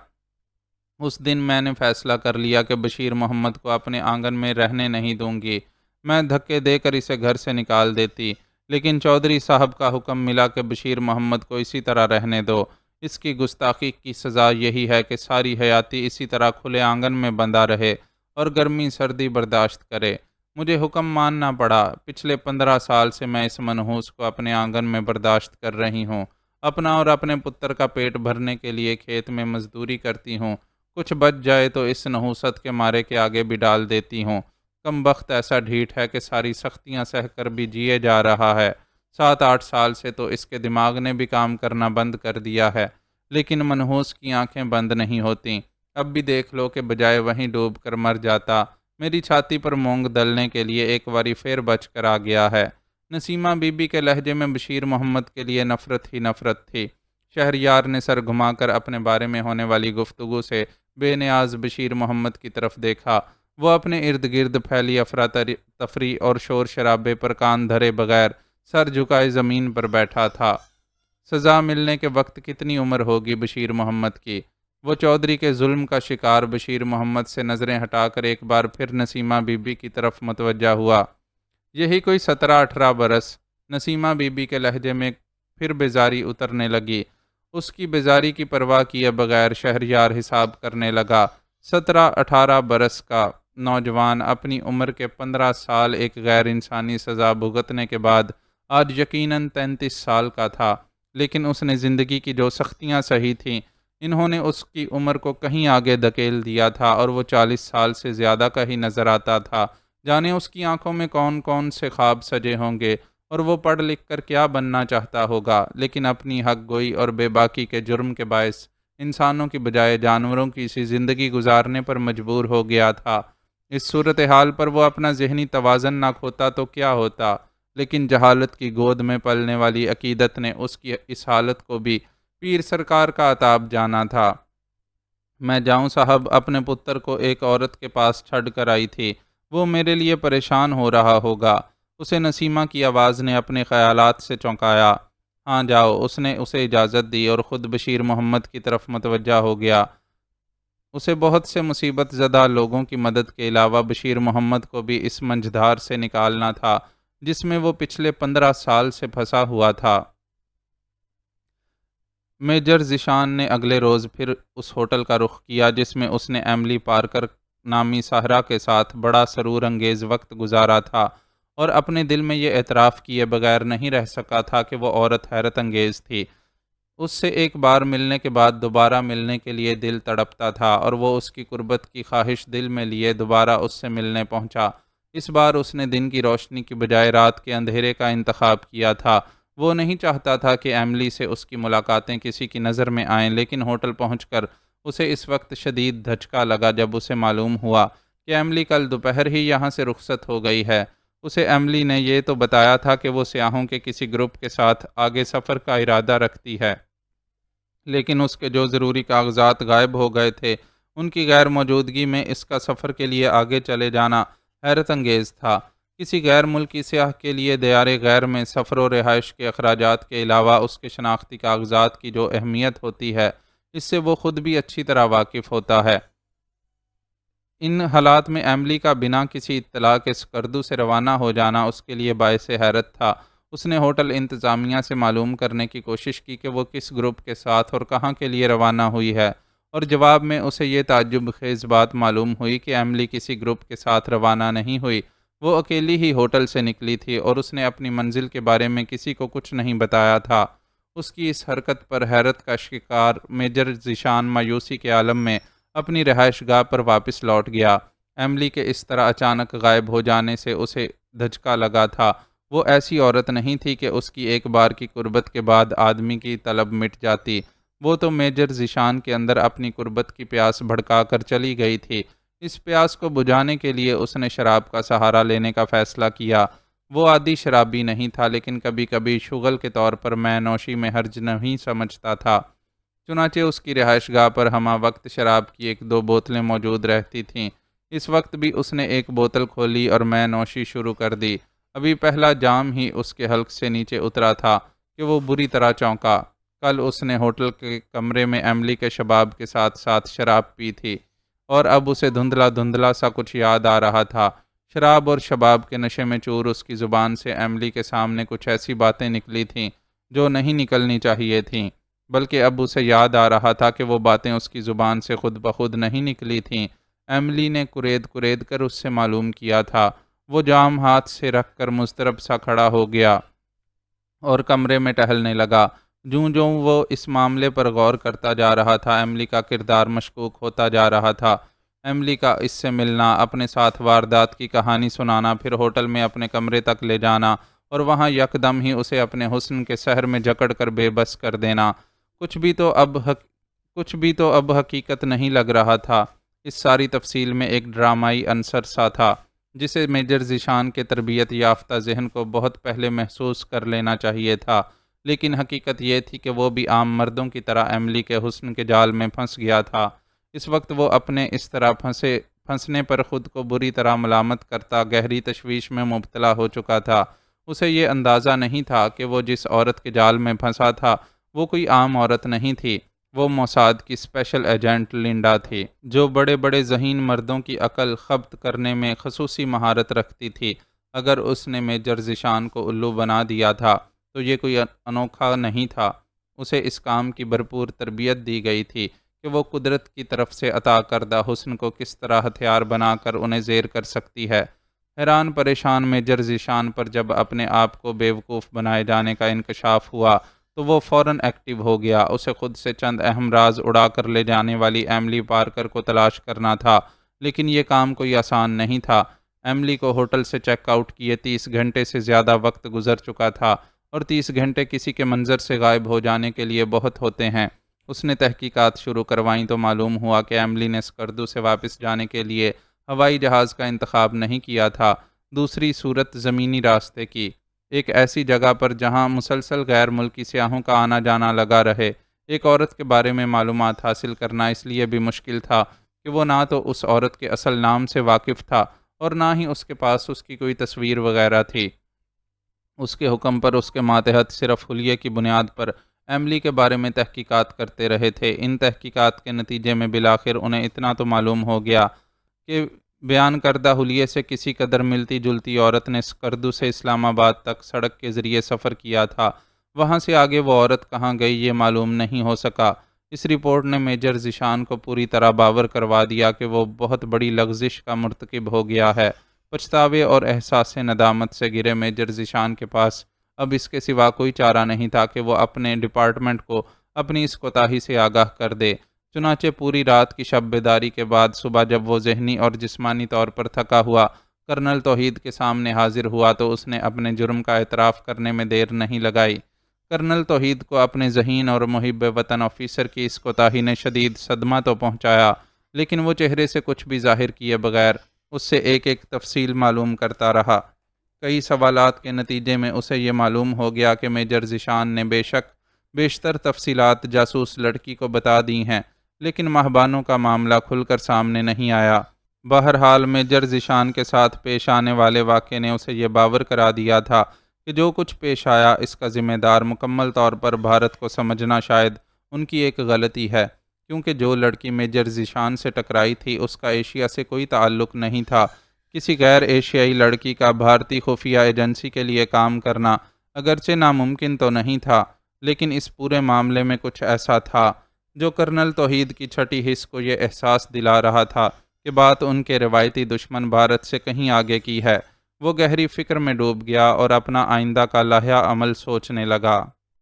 اس دن میں نے فیصلہ کر لیا کہ بشیر محمد کو اپنے آنگن میں رہنے نہیں دوں گی۔ میں دھکے دے کر اسے گھر سے نکال دیتی، لیکن چودھری صاحب کا حکم ملا کہ بشیر محمد کو اسی طرح رہنے دو۔ اس کی گستاخی کی سزا یہی ہے کہ ساری حیاتی اسی طرح کھلے آنگن میں بندھا رہے اور گرمی سردی برداشت کرے۔ مجھے حکم ماننا پڑا۔ پچھلے 15 سال سے میں اس منحوس کو اپنے آنگن میں برداشت کر رہی ہوں۔ اپنا اور اپنے پتر کا پیٹ بھرنے کے لیے کھیت میں مزدوری کرتی ہوں۔ کچھ بچ جائے تو اس نحوست کے مارے کے آگے بھی ڈال دیتی ہوں۔ کم بخت ایسا ڈھیٹ ہے کہ ساری سختیاں سہ کر بھی جیے جا رہا ہے۔ 7-8 سال سے تو اس کے دماغ نے بھی کام کرنا بند کر دیا ہے، لیکن منحوس کی آنکھیں بند نہیں ہوتیں۔ اب بھی دیکھ لو کہ بجائے وہیں ڈوب کر مر جاتا، میری چھاتی پر مونگ دلنے کے لیے ایک باری پھر بچ کر آ گیا ہے۔ نسیمہ بی بی کے لہجے میں بشیر محمد کے لیے نفرت ہی نفرت تھی۔ شہریار نے سر گھما کر اپنے بارے میں ہونے والی گفتگو سے بے نیاز بشیر محمد کی طرف دیکھا۔ وہ اپنے ارد گرد پھیلی افراتفری اور شور شرابے پر کان دھرے بغیر سر جھکائے زمین پر بیٹھا تھا۔ سزا ملنے کے وقت کتنی عمر ہوگی بشیر محمد کی؟ وہ چودھری کے ظلم کا شکار بشیر محمد سے نظریں ہٹا کر ایک بار پھر نسیمہ بی بی کی طرف متوجہ ہوا۔ یہی کوئی 17-18 برس۔ نسیمہ بی بی کے لہجے میں پھر بیزاری اترنے لگی۔ اس کی بیزاری کی پرواہ کیے بغیر شہریار حساب کرنے لگا۔ 17-18 برس کا نوجوان اپنی عمر کے 15 سال ایک غیر انسانی سزا بھگتنے کے بعد آج یقیناً 33 سال کا تھا، لیکن اس نے زندگی کی جو سختیاں سہی تھیں، انہوں نے اس کی عمر کو کہیں آگے دھکیل دیا تھا، اور وہ 40 سال سے زیادہ کا ہی نظر آتا تھا۔ جانے اس کی آنکھوں میں کون کون سے خواب سجے ہوں گے، اور وہ پڑھ لکھ کر کیا بننا چاہتا ہوگا، لیکن اپنی حق گوئی اور بے باکی کے جرم کے باعث انسانوں کی بجائے جانوروں کی سی زندگی گزارنے پر مجبور ہو گیا تھا۔ اس صورتحال پر وہ اپنا ذہنی توازن نہ کھوتا تو کیا ہوتا، لیکن جہالت کی گود میں پلنے والی عقیدت نے اس کی اس حالت کو بھی پیر سرکار کا عطاب جانا تھا۔ میں جاؤں صاحب، اپنے پتر کو ایک عورت کے پاس چھڑ کر آئی تھی، وہ میرے لیے پریشان ہو رہا ہوگا۔ اسے نسیمہ کی آواز نے اپنے خیالات سے چونکایا۔ ہاں جاؤ، اس نے اسے اجازت دی اور خود بشیر محمد کی طرف متوجہ ہو گیا۔ اسے بہت سے مصیبت زدہ لوگوں کی مدد کے علاوہ بشیر محمد کو بھی اس منجھدار سے نکالنا تھا جس میں وہ پچھلے 15 سال سے پھنسا ہوا تھا۔ میجر ذیشان نے اگلے روز پھر اس ہوٹل کا رخ کیا جس میں اس نے ایملی پارکر نامی ساحرہ کے ساتھ بڑا سرور انگیز وقت گزارا تھا، اور اپنے دل میں یہ اعتراف کیے بغیر نہیں رہ سکا تھا کہ وہ عورت حیرت انگیز تھی۔ اس سے ایک بار ملنے کے بعد دوبارہ ملنے کے لیے دل تڑپتا تھا، اور وہ اس کی قربت کی خواہش دل میں لیے دوبارہ اس سے ملنے پہنچا۔ اس بار اس نے دن کی روشنی کی بجائے رات کے اندھیرے کا انتخاب کیا تھا۔ وہ نہیں چاہتا تھا کہ ایملی سے اس کی ملاقاتیں کسی کی نظر میں آئیں، لیکن ہوٹل پہنچ کر اسے اس وقت شدید دھچکا لگا جب اسے معلوم ہوا کہ ایملی کل دوپہر ہی یہاں سے رخصت ہو گئی ہے۔ اسے ایملی نے یہ تو بتایا تھا کہ وہ سیاحوں کے کسی گروپ کے ساتھ آگے سفر کا ارادہ رکھتی ہے، لیکن اس کے جو ضروری کاغذات غائب ہو گئے تھے، ان کی غیر موجودگی میں اس کا سفر کے لیے آگے چلے جانا حیرت انگیز تھا۔ کسی غیر ملکی سیاح کے لیے دیار غیر میں سفر و رہائش کے اخراجات کے علاوہ اس کے شناختی کاغذات کی جو اہمیت ہوتی ہے، اس سے وہ خود بھی اچھی طرح واقف ہوتا ہے۔ ان حالات میں ایملی کا بنا کسی اطلاع کے سکردو سے روانہ ہو جانا اس کے لیے باعث حیرت تھا۔ اس نے ہوٹل انتظامیہ سے معلوم کرنے کی کوشش کی کہ وہ کس گروپ کے ساتھ اور کہاں کے لیے روانہ ہوئی ہے، اور جواب میں اسے یہ تعجب خیز بات معلوم ہوئی کہ ایملی کسی گروپ کے ساتھ روانہ نہیں ہوئی، وہ اکیلی ہی ہوٹل سے نکلی تھی، اور اس نے اپنی منزل کے بارے میں کسی کو کچھ نہیں بتایا تھا۔ اس کی اس حرکت پر حیرت کا شکار میجر ذیشان مایوسی کے عالم میں اپنی رہائش گاہ پر واپس لوٹ گیا۔ ایملی کے اس طرح اچانک غائب ہو جانے سے اسے دھچکا لگا تھا۔ وہ ایسی عورت نہیں تھی کہ اس کی ایک بار کی قربت کے بعد آدمی کی طلب مٹ جاتی۔ وہ تو میجر ذیشان کے اندر اپنی قربت کی پیاس بھڑکا کر چلی گئی تھی۔ اس پیاس کو بجھانے کے لیے اس نے شراب کا سہارا لینے کا فیصلہ کیا۔ وہ عادی شرابی نہیں تھا، لیکن کبھی کبھی شغل کے طور پر مے نوشی میں حرج نہیں سمجھتا تھا۔ چنانچہ اس کی رہائش گاہ پر ہمہ وقت شراب کی 1-2 بوتلیں موجود رہتی تھیں۔ اس وقت بھی اس نے ایک بوتل کھولی اور مے نوشی شروع کر دی۔ ابھی پہلا جام ہی اس کے حلق سے نیچے اترا تھا کہ وہ بری طرح چونکا۔ کل اس نے ہوٹل کے کمرے میں ایملی کے شباب کے ساتھ ساتھ شراب پی تھی، اور اب اسے دھندلا دھندلا سا کچھ یاد آ رہا تھا۔ شراب اور شباب کے نشے میں چور اس کی زبان سے ایملی کے سامنے کچھ ایسی باتیں نکلی تھیں جو نہیں نکلنی چاہیے تھیں، بلکہ اب اسے یاد آ رہا تھا کہ وہ باتیں اس کی زبان سے خود بخود نہیں نکلی تھیں۔ ایملی نے کرید کرید کر اس سے معلوم کیا تھا۔ وہ جام ہاتھ سے رکھ کر مضطرب سا کھڑا ہو گیا اور کمرے میں ٹہلنے لگا۔ جوں جوں وہ اس معاملے پر غور کرتا جا رہا تھا، ایملی کا کردار مشکوک ہوتا جا رہا تھا۔ ایملی کا اس سے ملنا، اپنے ساتھ واردات کی کہانی سنانا، پھر ہوٹل میں اپنے کمرے تک لے جانا اور وہاں یکدم ہی اسے اپنے حسن کے سحر میں جکڑ کر بے بس کر دینا، کچھ بھی تو اب حقیقت نہیں لگ رہا تھا۔ اس ساری تفصیل میں ایک ڈرامائی عنصر سا تھا جسے میجر ذیشان کے تربیت یافتہ ذہن کو بہت پہلے محسوس کر لینا چاہیے تھا، لیکن حقیقت یہ تھی کہ وہ بھی عام مردوں کی طرح ایملی کے حسن کے جال میں پھنس گیا تھا۔ اس وقت وہ اپنے اس طرح پھنسنے پر خود کو بری طرح ملامت کرتا گہری تشویش میں مبتلا ہو چکا تھا۔ اسے یہ اندازہ نہیں تھا کہ وہ جس عورت کے جال میں پھنسا تھا وہ کوئی عام عورت نہیں تھی، وہ موساد کی اسپیشل ایجنٹ لنڈا تھی، جو بڑے بڑے ذہین مردوں کی عقل ضبط کرنے میں خصوصی مہارت رکھتی تھی۔ اگر اس نے میجر ذیشان کو الو بنا دیا تھا تو یہ کوئی انوکھا نہیں تھا۔ اسے اس کام کی بھرپور تربیت دی گئی تھی کہ وہ قدرت کی طرف سے عطا کردہ حسن کو کس طرح ہتھیار بنا کر انہیں زیر کر سکتی ہے۔ حیران پریشان میجر ذیشان پر جب اپنے آپ کو بیوقوف بنائے جانے کا انکشاف ہوا تو وہ فوراً ایکٹیو ہو گیا۔ اسے خود سے چند اہم راز اڑا کر لے جانے والی ایملی پارکر کو تلاش کرنا تھا، لیکن یہ کام کوئی آسان نہیں تھا۔ ایملی کو ہوٹل سے چیک آؤٹ کیے 30 گھنٹے سے زیادہ وقت گزر چکا تھا، اور 30 گھنٹے کسی کے منظر سے غائب ہو جانے کے لیے بہت ہوتے ہیں۔ اس نے تحقیقات شروع کروائیں تو معلوم ہوا کہ ایملی نے اسکردو سے واپس جانے کے لیے ہوائی جہاز کا انتخاب نہیں کیا تھا۔ دوسری صورت زمینی راستے کی، ایک ایسی جگہ پر جہاں مسلسل غیر ملکی سیاحوں کا آنا جانا لگا رہے۔ ایک عورت کے بارے میں معلومات حاصل کرنا اس لیے بھی مشکل تھا کہ وہ نہ تو اس عورت کے اصل نام سے واقف تھا اور نہ ہی اس کے پاس اس کی کوئی تصویر وغیرہ تھی۔ اس کے حکم پر اس کے ماتحت صرف حلیے کی بنیاد پر ایملی کے بارے میں تحقیقات کرتے رہے تھے۔ ان تحقیقات کے نتیجے میں بالآخر انہیں اتنا تو معلوم ہو گیا کہ بیان کردہ حلیے سے کسی قدر ملتی جلتی عورت نے اسکردو سے اسلام آباد تک سڑک کے ذریعے سفر کیا تھا۔ وہاں سے آگے وہ عورت کہاں گئی یہ معلوم نہیں ہو سکا۔ اس رپورٹ نے میجر ذیشان کو پوری طرح باور کروا دیا کہ وہ بہت بڑی لغزش کا مرتکب ہو گیا ہے۔ پچھتاوے اور احساس ندامت سے گرے میجر ذیشان کے پاس اب اس کے سوا کوئی چارہ نہیں تھا کہ وہ اپنے ڈپارٹمنٹ کو اپنی اس کوتاہی سے آگاہ کر دے۔ چنانچہ پوری رات کی شب بیداری کے بعد صبح جب وہ ذہنی اور جسمانی طور پر تھکا ہوا کرنل توحید کے سامنے حاضر ہوا تو اس نے اپنے جرم کا اعتراف کرنے میں دیر نہیں لگائی۔ کرنل توحید کو اپنے ذہین اور محب وطن آفیسر کی اس کوتاہی نے شدید صدمہ تو پہنچایا، لیکن وہ چہرے سے کچھ بھی ظاہر کیے بغیر اس سے ایک ایک تفصیل معلوم کرتا رہا۔ کئی سوالات کے نتیجے میں اسے یہ معلوم ہو گیا کہ میجر ذیشان نے بیشتر تفصیلات جاسوس لڑکی کو بتا دی ہیں، لیکن مہبانوں کا معاملہ کھل کر سامنے نہیں آیا۔ بہرحال میجر ذیشان کے ساتھ پیش آنے والے واقعے نے اسے یہ باور کرا دیا تھا کہ جو کچھ پیش آیا اس کا ذمہ دار مکمل طور پر بھارت کو سمجھنا شاید ان کی ایک غلطی ہے، کیونکہ جو لڑکی میجر ذیشان سے ٹکرائی تھی اس کا ایشیا سے کوئی تعلق نہیں تھا۔ کسی غیر ایشیائی لڑکی کا بھارتی خفیہ ایجنسی کے لیے کام کرنا اگرچہ ناممکن تو نہیں تھا، لیکن اس پورے معاملے میں کچھ ایسا تھا جو کرنل توحید کی چھٹی حس کو یہ احساس دلا رہا تھا کہ بات ان کے روایتی دشمن بھارت سے کہیں آگے کی ہے۔ وہ گہری فکر میں ڈوب گیا اور اپنا آئندہ کا لائحہ عمل سوچنے لگا۔